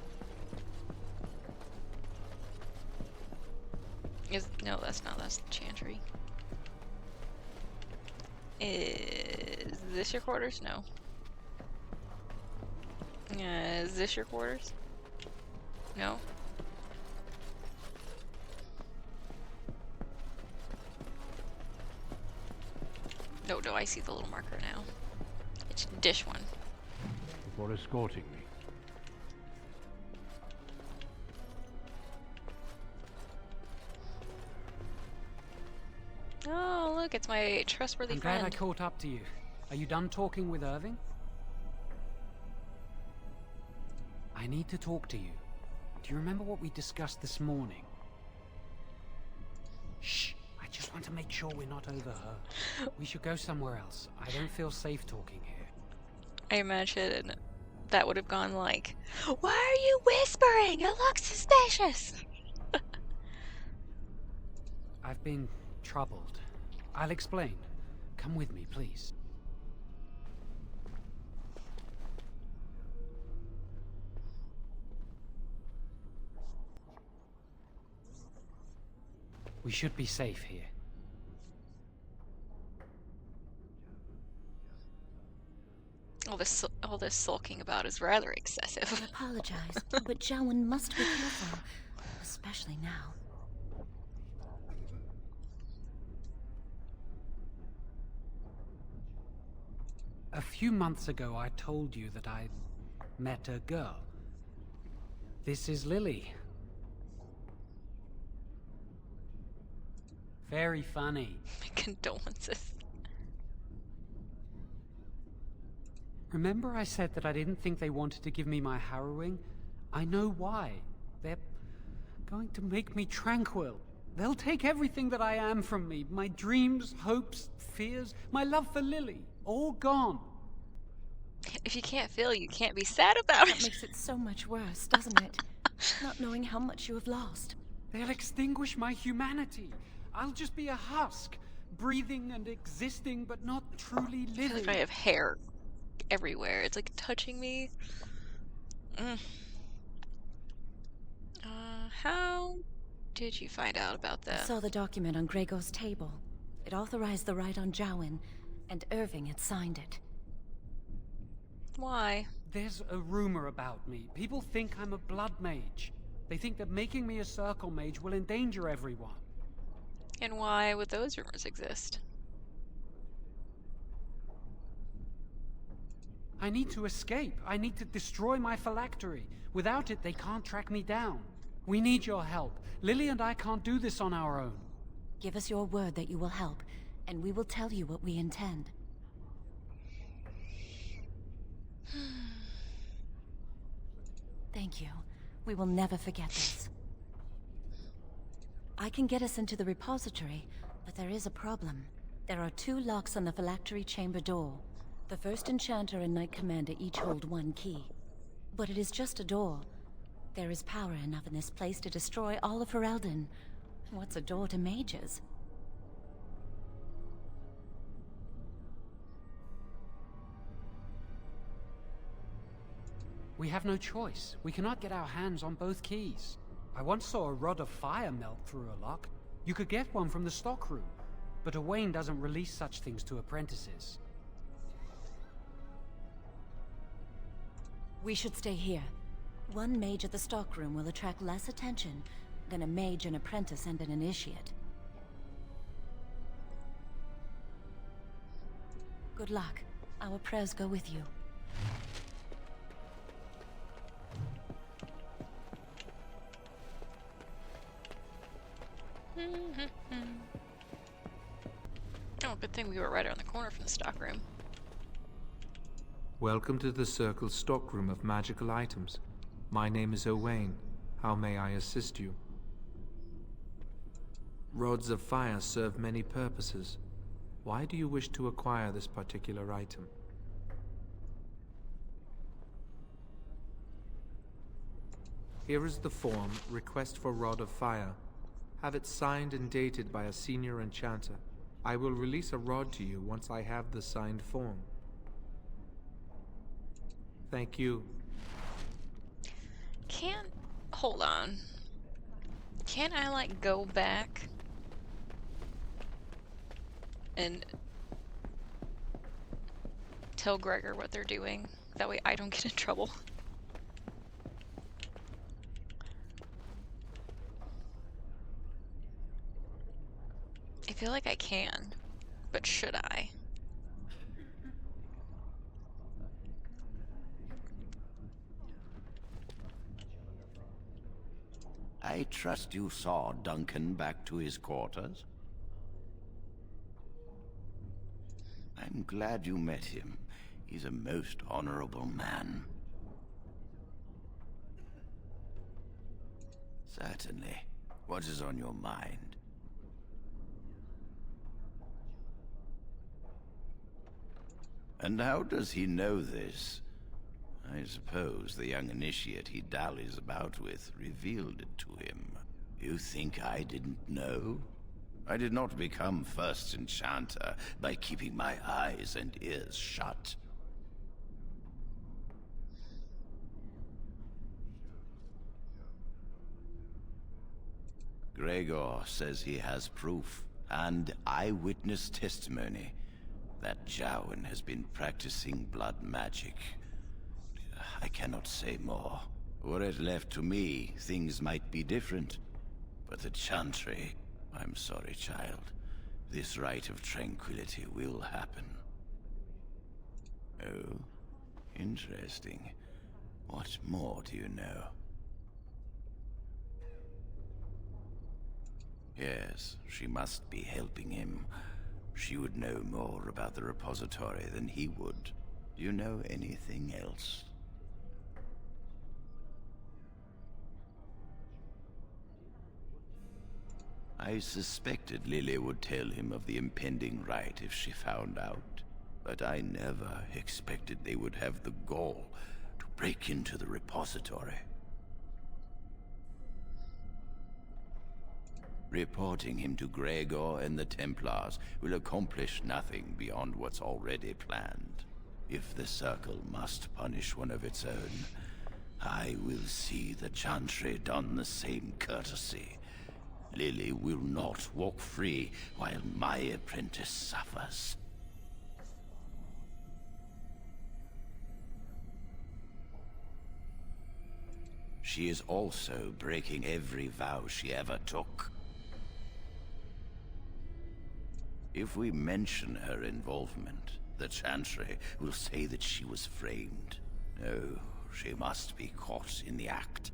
[SPEAKER 1] No, that's not. That's the chantry. Is this your quarters? No. Is this your quarters? No. No, I see the little marker now. It's dish one.
[SPEAKER 2] Before escorting me.
[SPEAKER 1] Oh, look, it's my trustworthy
[SPEAKER 8] I'm
[SPEAKER 1] friend.
[SPEAKER 8] glad I caught up to you. Are you done talking with Irving? I need to talk to you. Do you remember what we discussed this morning? Shh! I just want to make sure we're not overheard. We should go somewhere else. I don't feel safe talking here.
[SPEAKER 1] I imagine that would have gone like, "Why are you whispering? It looks suspicious."
[SPEAKER 8] I've been troubled. I'll explain. Come with me, please. We should be safe here.
[SPEAKER 1] All this sulking about is rather excessive.
[SPEAKER 18] I apologize, but Jowen must be careful, especially now.
[SPEAKER 8] A few months ago, I told you that I met a girl. This is Lily. Very funny.
[SPEAKER 1] Condolences.
[SPEAKER 8] Remember I said that I didn't think they wanted to give me my harrowing? I know why. They're going to make me tranquil. They'll take everything that I am from me. My dreams, hopes, fears, my love for Lily. All gone.
[SPEAKER 1] If you can't feel, you can't be sad about it.
[SPEAKER 18] That makes it so much worse, doesn't it? Not knowing how much you have lost.
[SPEAKER 8] They'll extinguish my humanity. I'll just be a husk, breathing and existing, but not truly living.
[SPEAKER 1] I feel like I have hair everywhere. It's like touching me. How did you find out about that?
[SPEAKER 18] I saw the document on Gregor's table. It authorized the right on Jowen, and Irving had signed it.
[SPEAKER 1] Why?
[SPEAKER 8] There's a rumor about me. People think I'm a blood mage. They think that making me a circle mage will endanger everyone.
[SPEAKER 1] And why would those rumors exist?
[SPEAKER 8] I need to escape. I need to destroy my phylactery. Without it, they can't track me down. We need your help. Lily and I can't do this on our own.
[SPEAKER 18] Give us your word that you will help, and we will tell you what we intend. Thank you. We will never forget this. I can get us into the repository, but there is a problem. There are 2 locks on the phylactery chamber door. The first enchanter and knight commander each hold 1 key. But it is just a door. There is power enough in this place to destroy all of Ferelden. What's a door to mages?
[SPEAKER 8] We have no choice. We cannot get our hands on both keys. I once saw a rod of fire melt through a lock. You could get one from the stockroom, but Owain doesn't release such things to apprentices.
[SPEAKER 18] We should stay here. 1 mage at the stockroom will attract less attention than a mage, an apprentice, and an initiate. Good luck. Our prayers go with you.
[SPEAKER 1] Oh, good thing we were right around the corner from the stockroom.
[SPEAKER 13] Welcome to the Circle's stockroom of magical items. My name is Owain. How may I assist you? Rods of fire serve many purposes. Why do you wish to acquire this particular item? Here is the form, Request for Rod of Fire. Have it signed and dated by a senior enchanter. I will release a rod to you once I have the signed form. Thank you.
[SPEAKER 1] Hold on. Can't I, like, go back and tell Gregor what they're doing? That way I don't get in trouble. I feel like I can, but should I?
[SPEAKER 3] I trust you saw Duncan back to his quarters? I'm glad you met him. He's a most honorable man. Certainly. What is on your mind? And how does he know this? I suppose the young initiate he dallies about with revealed it to him. You think I didn't know? I did not become first enchanter by keeping my eyes and ears shut. Gregor says he has proof and eyewitness testimony that Jowen has been practicing blood magic. I cannot say more. Were it left to me, things might be different. But the Chantry... I'm sorry, child. This rite of tranquility will happen. Oh, interesting. What more do you know? Yes, she must be helping him. She would know more about the repository than he would. Do you know anything else? I suspected Lily would tell him of the impending rite if she found out. But I never expected they would have the gall to break into the repository. Reporting him to Gregor and the Templars will accomplish nothing beyond what's already planned. If the Circle must punish one of its own, I will see the Chantry don the same courtesy. Lily will not walk free while my apprentice suffers. She is also breaking every vow she ever took. If we mention her involvement, the Chantry will say that she was framed. No, she must be caught in the act.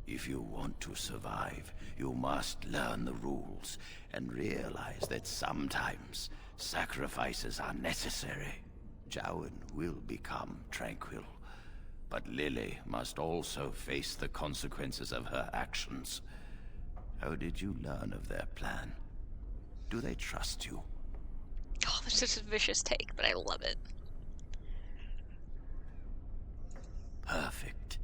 [SPEAKER 3] If you want to survive, you must learn the rules and realize that sometimes sacrifices are necessary. Jowen will become tranquil, but Lily must also face the consequences of her actions. How did you learn of their plan? Do they trust you?
[SPEAKER 1] Oh, that's just a vicious take, but I love it.
[SPEAKER 3] Perfect.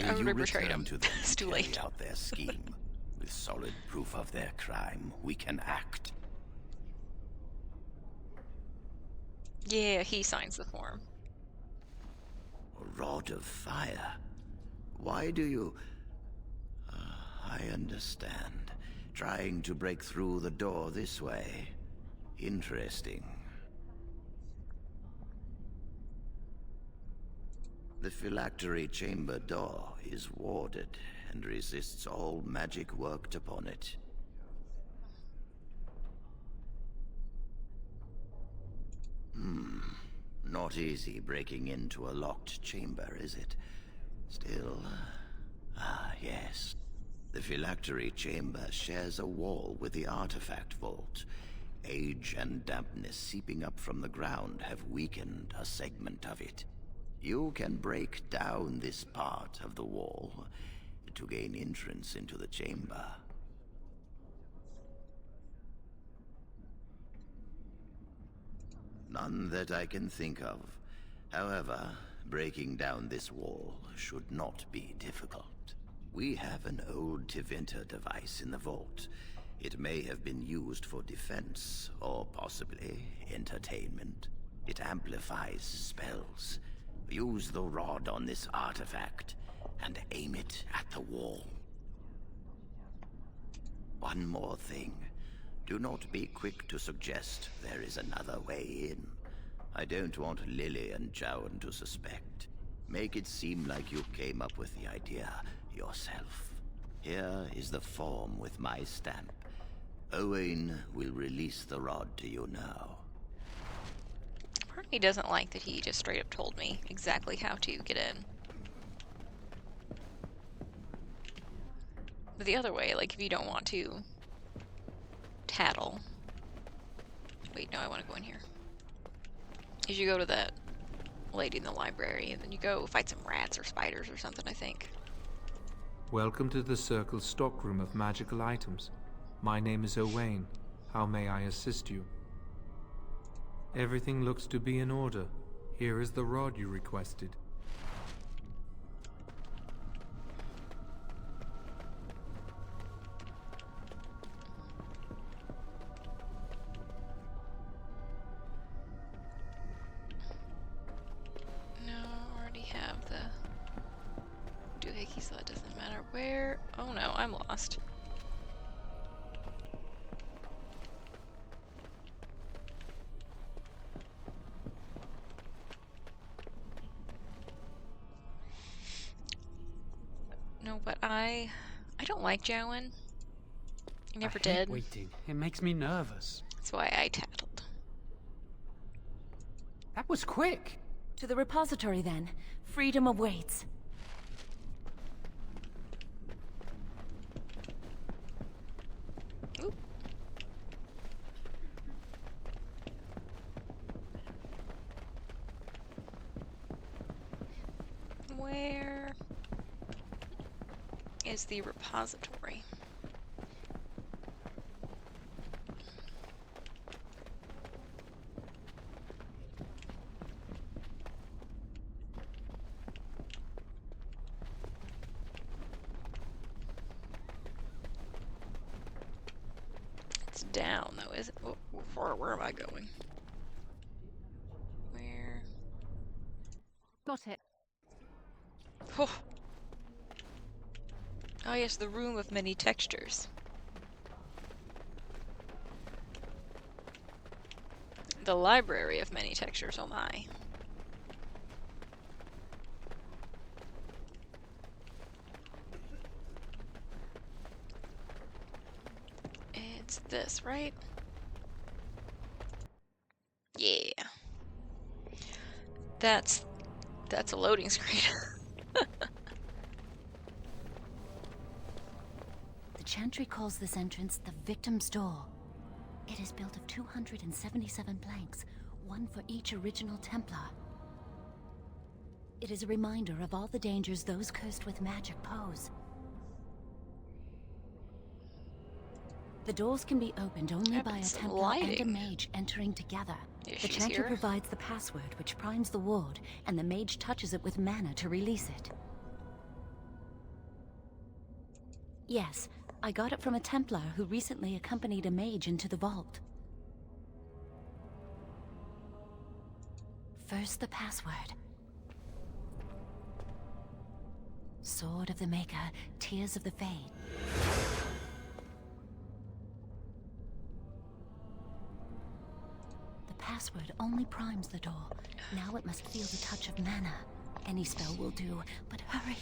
[SPEAKER 1] I
[SPEAKER 3] Will
[SPEAKER 1] would
[SPEAKER 3] you
[SPEAKER 1] have betrayed
[SPEAKER 3] return
[SPEAKER 1] him.
[SPEAKER 3] to them
[SPEAKER 1] It's
[SPEAKER 3] and
[SPEAKER 1] too
[SPEAKER 3] carry
[SPEAKER 1] late.
[SPEAKER 3] out their scheme? With solid proof of their crime, we can act.
[SPEAKER 1] Yeah, he signs the form.
[SPEAKER 3] A rod of fire. Why do you... I understand. Trying to break through the door this way. Interesting. The phylactery chamber door is warded and resists all magic worked upon it. Not easy breaking into a locked chamber, is it? Still... yes. The phylactery chamber shares a wall with the artifact vault. Age and dampness seeping up from the ground have weakened a segment of it. You can break down this part of the wall to gain entrance into the chamber. None that I can think of. However, breaking down this wall should not be difficult. We have an old Tiventer device in the vault. It may have been used for defense, or possibly entertainment. It amplifies spells. Use the rod on this artifact, and aim it at the wall. One more thing. Do not be quick to suggest there is another way in. I don't want Lily and Jowen to suspect. Make it seem like you came up with the idea yourself. Here is the form with my stamp. Owain will release the rod to you now.
[SPEAKER 1] Part of me doesn't like that he just straight up told me exactly how to get in. But the other way, like if you don't want to tattle. Wait, no, I want to go in here. Is you go to that lady in the library, and then you go fight some rats or spiders or something, I think.
[SPEAKER 13] Welcome to the Circle's stockroom of magical items. My name is Owain. How may I assist you? Everything looks to be in order. Here is the rod you requested.
[SPEAKER 1] No, I already have the doohickey, so it doesn't matter where. Oh no, I'm lost. No, but I don't like Jowan. I never
[SPEAKER 8] I hate
[SPEAKER 1] did.
[SPEAKER 8] waiting. It makes me nervous.
[SPEAKER 1] That's why I tattled.
[SPEAKER 8] That was quick.
[SPEAKER 18] To the repository, then. Freedom awaits.
[SPEAKER 1] Oop. Where is the repository? It's down though, is it? Oh, where am I going? Where?
[SPEAKER 16] Got it.
[SPEAKER 1] Oh. Oh yes, the room of many textures. The library of many textures, oh my. It's this, right? Yeah. That's a loading screen.
[SPEAKER 18] The Chantry calls this entrance the Victim's Door. It is built of 277 planks, one for each original Templar. It is a reminder of all the dangers those cursed with magic pose. The doors can be opened only by a Templar and a Mage entering together.
[SPEAKER 1] Yeah,
[SPEAKER 18] The Chantry provides the password, which primes the ward, and the Mage touches it with mana to release it. Yes, I got it from a Templar who recently accompanied a Mage into the vault. First, the password. Sword of the Maker, Tears of the Fade. The password only primes the door. Now it must feel the touch of mana. Any spell will do, but hurry.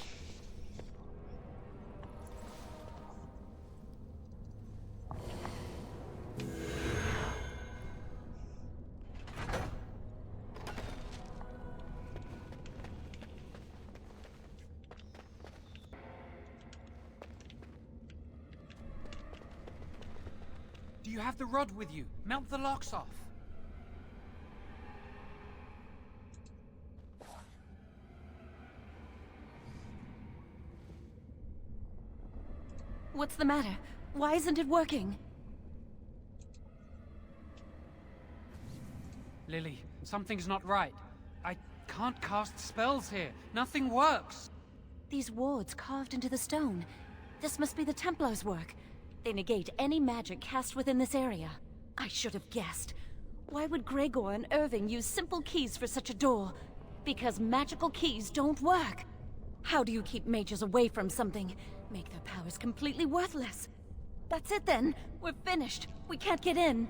[SPEAKER 8] Do you have the rod with you? Melt the locks off.
[SPEAKER 18] What's the matter? Why isn't it working?
[SPEAKER 8] Lily, something's not right. I can't cast spells here. Nothing works.
[SPEAKER 18] These wards carved into the stone. This must be the Templars' work. They negate any magic cast within this area. I should have guessed. Why would Gregor and Irving use simple keys for such a door? Because magical keys don't work. How do you keep mages away from something? Make their powers completely worthless. That's it then. We're finished. We can't get in.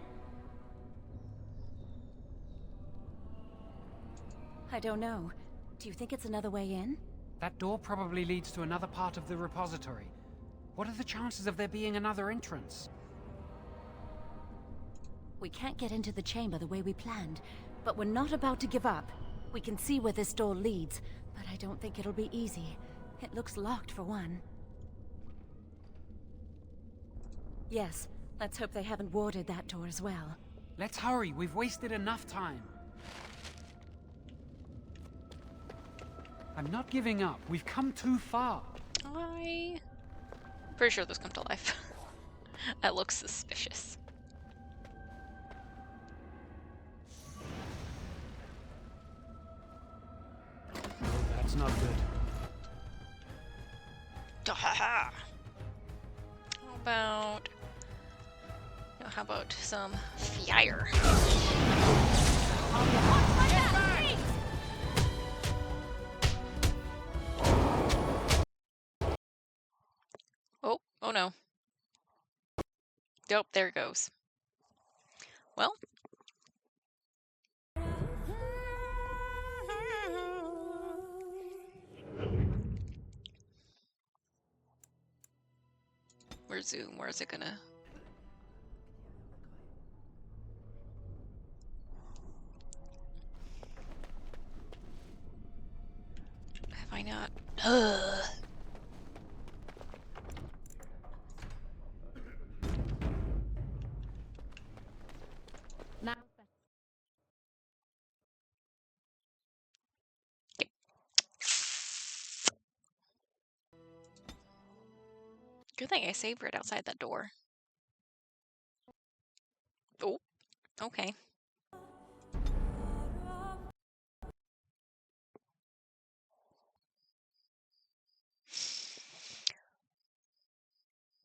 [SPEAKER 18] I don't know. Do you think it's another way in?
[SPEAKER 8] That door probably leads to another part of the repository. What are the chances of there being another entrance?
[SPEAKER 18] We can't get into the chamber the way we planned, but we're not about to give up. We can see where this door leads, but I don't think it'll be easy. It looks locked for one. Yes, let's hope they haven't warded that door as well.
[SPEAKER 8] Let's hurry, we've wasted enough time. I'm not giving up. We've come too far.
[SPEAKER 1] Pretty sure those come to life. That looks suspicious.
[SPEAKER 8] No, that's not good.
[SPEAKER 1] How about... No, how about some fire? Oh no. Nope, there it goes. Well. Where's Zoom? Where is it gonna... Have I not? Ugh.
[SPEAKER 16] Now.
[SPEAKER 1] Good thing I saved right outside that door. Oh, okay.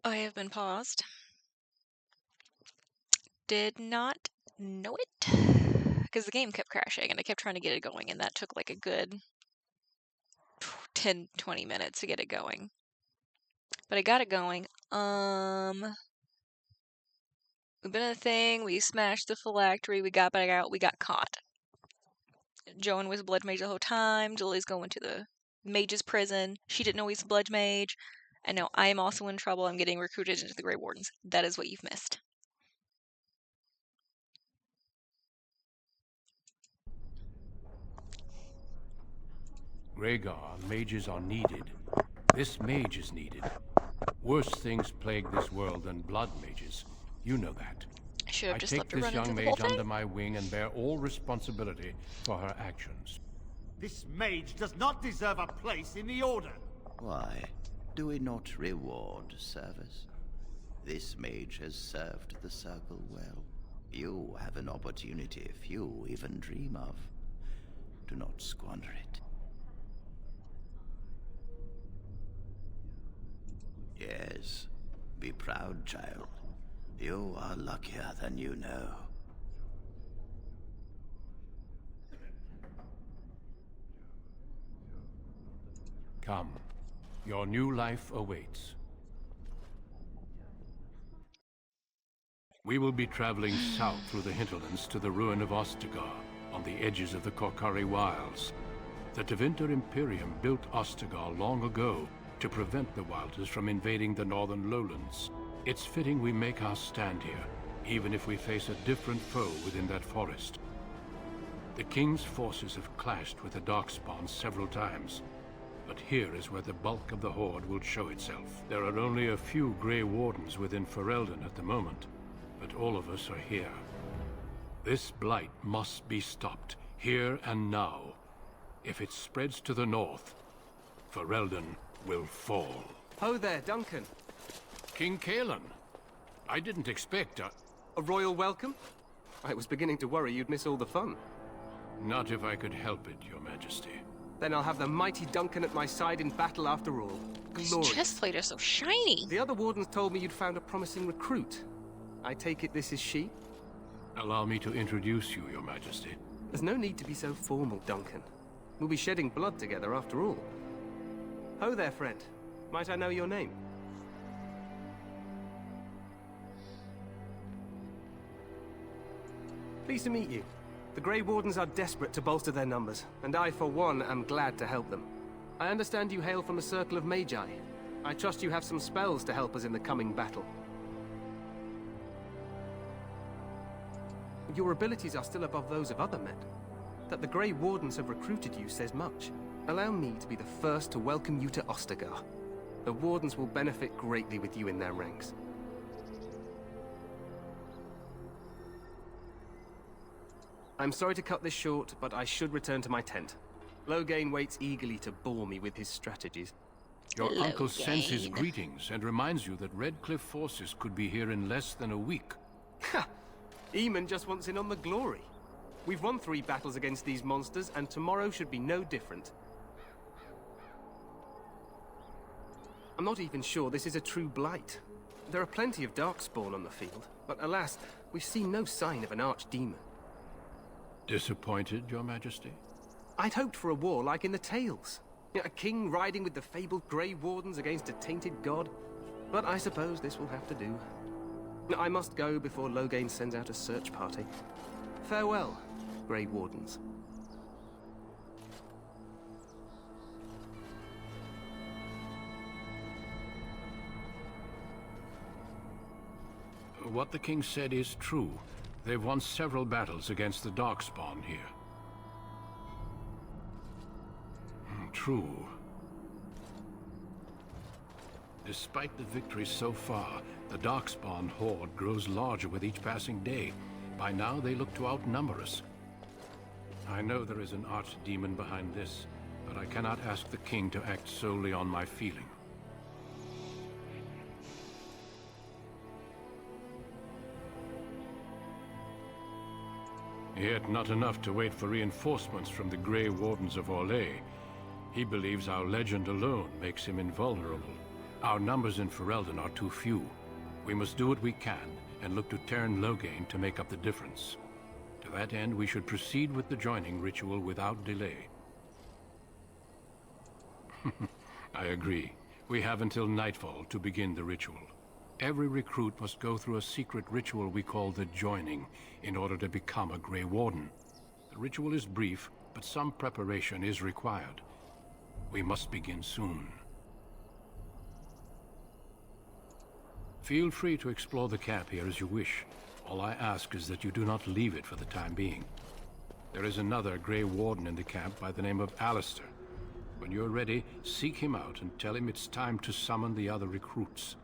[SPEAKER 1] I have been paused. Did not know it. Because the game kept crashing and I kept trying to get it going, and that took like a good 10-20 minutes to get it going. But I got it going. We've been in a thing, we smashed the phylactery, we got back out, we got caught. Joan was a blood mage the whole time, Julie's going to the mage's prison, she didn't know he's a blood mage, and now I am also in trouble, I'm getting recruited into the Gray Wardens. That is what you've missed.
[SPEAKER 2] Rhaegar, mages are needed. This mage is needed. Worse things plague this world than blood mages. You know that.
[SPEAKER 1] I should have just
[SPEAKER 2] take
[SPEAKER 1] left her
[SPEAKER 2] this
[SPEAKER 1] run
[SPEAKER 2] young
[SPEAKER 1] into the whole
[SPEAKER 2] mage
[SPEAKER 1] thing.
[SPEAKER 2] under my wing and bear all responsibility for her actions.
[SPEAKER 4] This mage does not deserve a place in the Order.
[SPEAKER 3] Why? Do we not reward service? This mage has served the Circle well. You have an opportunity few even dream of. Do not squander it. Yes, be proud, child. You are luckier than you know.
[SPEAKER 2] Come. Your new life awaits. We will be traveling south through the hinterlands to the ruin of Ostagar, on the edges of the Korkari Wilds. The Tevinter Imperium built Ostagar long ago to prevent the Wilders from invading the northern lowlands. It's fitting we make our stand here, even if we face a different foe within that forest. The King's forces have clashed with the Darkspawn several times, but here is where the bulk of the Horde will show itself. There are only a few Gray Wardens within Ferelden at the moment, but all of us are here. This blight must be stopped, here and now. If it spreads to the north, Ferelden will fall.
[SPEAKER 11] Ho there, Duncan.
[SPEAKER 2] King Kaelin. I didn't expect
[SPEAKER 11] a royal welcome? I was beginning to worry you'd miss all the fun.
[SPEAKER 2] Not if I could help it, Your Majesty.
[SPEAKER 11] Then I'll have the mighty Duncan at my side in battle after all. Glorious.
[SPEAKER 1] His chestplate is so shiny.
[SPEAKER 11] The other wardens told me you'd found a promising recruit. I take it this is she?
[SPEAKER 2] Allow me to introduce you, Your Majesty.
[SPEAKER 11] There's no need to be so formal, Duncan. We'll be shedding blood together after all. Ho there, friend. Might I know your name? Pleased to meet you. The Grey Wardens are desperate to bolster their numbers, and I, for one, am glad to help them. I understand you hail from a circle of Magi. I trust you have some spells to help us in the coming battle. Your abilities are still above those of other men. That the Grey Wardens have recruited you says much. Allow me to be the first to welcome you to Ostagar. The Wardens will benefit greatly with you in their ranks. I'm sorry to cut this short, but I should return to my tent. Loghain waits eagerly to bore me with his strategies.
[SPEAKER 2] Your uncle sends his greetings and reminds you that Redcliffe forces could be here in less than a week.
[SPEAKER 11] Ha! Eamon just wants in on the glory. We've won 3 battles against these monsters, and tomorrow should be no different. I'm not even sure this is a true blight. There are plenty of darkspawn on the field, but alas, we've seen no sign of an archdemon.
[SPEAKER 2] Disappointed, Your Majesty?
[SPEAKER 11] I'd hoped for a war like in the tales. A king riding with the fabled Grey Wardens against a tainted god. But I suppose this will have to do. I must go before Loghain sends out a search party. Farewell, Grey Wardens.
[SPEAKER 2] What the king said is true. They've won several battles against the Darkspawn here. True. Despite the victories so far, the Darkspawn horde grows larger with each passing day. By now, they look to outnumber us. I know there is an archdemon behind this, but I cannot ask the king to act solely on my feeling. Yet not enough to wait for reinforcements from the Grey Wardens of Orlais. He believes our legend alone makes him invulnerable. Our numbers in Ferelden are too few. We must do what we can, and look to Teyrn Loghain to make up the difference. To that end, we should proceed with the joining ritual without delay. I agree. We have until nightfall to begin the ritual. Every recruit must go through a secret ritual we call the joining, in order to become a Grey Warden. The ritual is brief, but some preparation is required. We must begin soon. Feel free to explore the camp here as you wish. All I ask is that you do not leave it for the time being. There is another Grey Warden in the camp by the name of Alistair. When you're ready, seek him out and tell him it's time to summon the other recruits.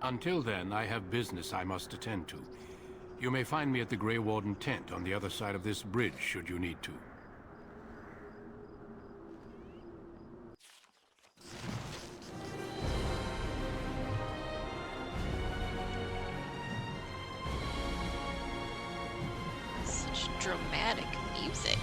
[SPEAKER 2] Until then, I have business I must attend to. You may find me at the Grey Warden tent on the other side of this bridge, should you need to.
[SPEAKER 1] Such dramatic music.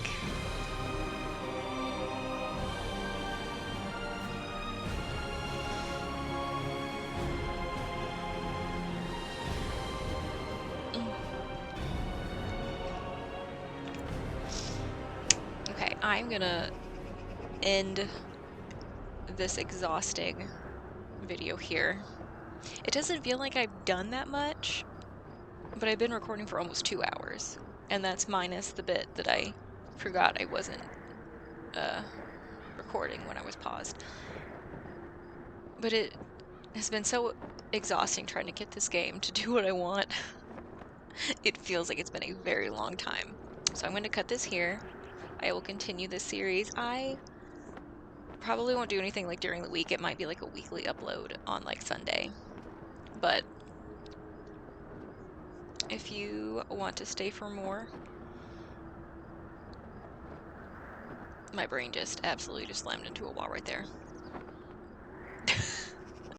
[SPEAKER 1] Okay, I'm gonna end this exhausting video here. It doesn't feel like I've done that much, but I've been recording for almost 2 hours, and that's minus the bit that I forgot I wasn't recording when I was paused. But it has been so exhausting trying to get this game to do what I want. It feels like it's been a very long time. So I'm going to cut this here. I will continue this series. I probably won't do anything like during the week. It might be like a weekly upload on like Sunday. But if you want to stay for more, my brain just absolutely just slammed into a wall right there.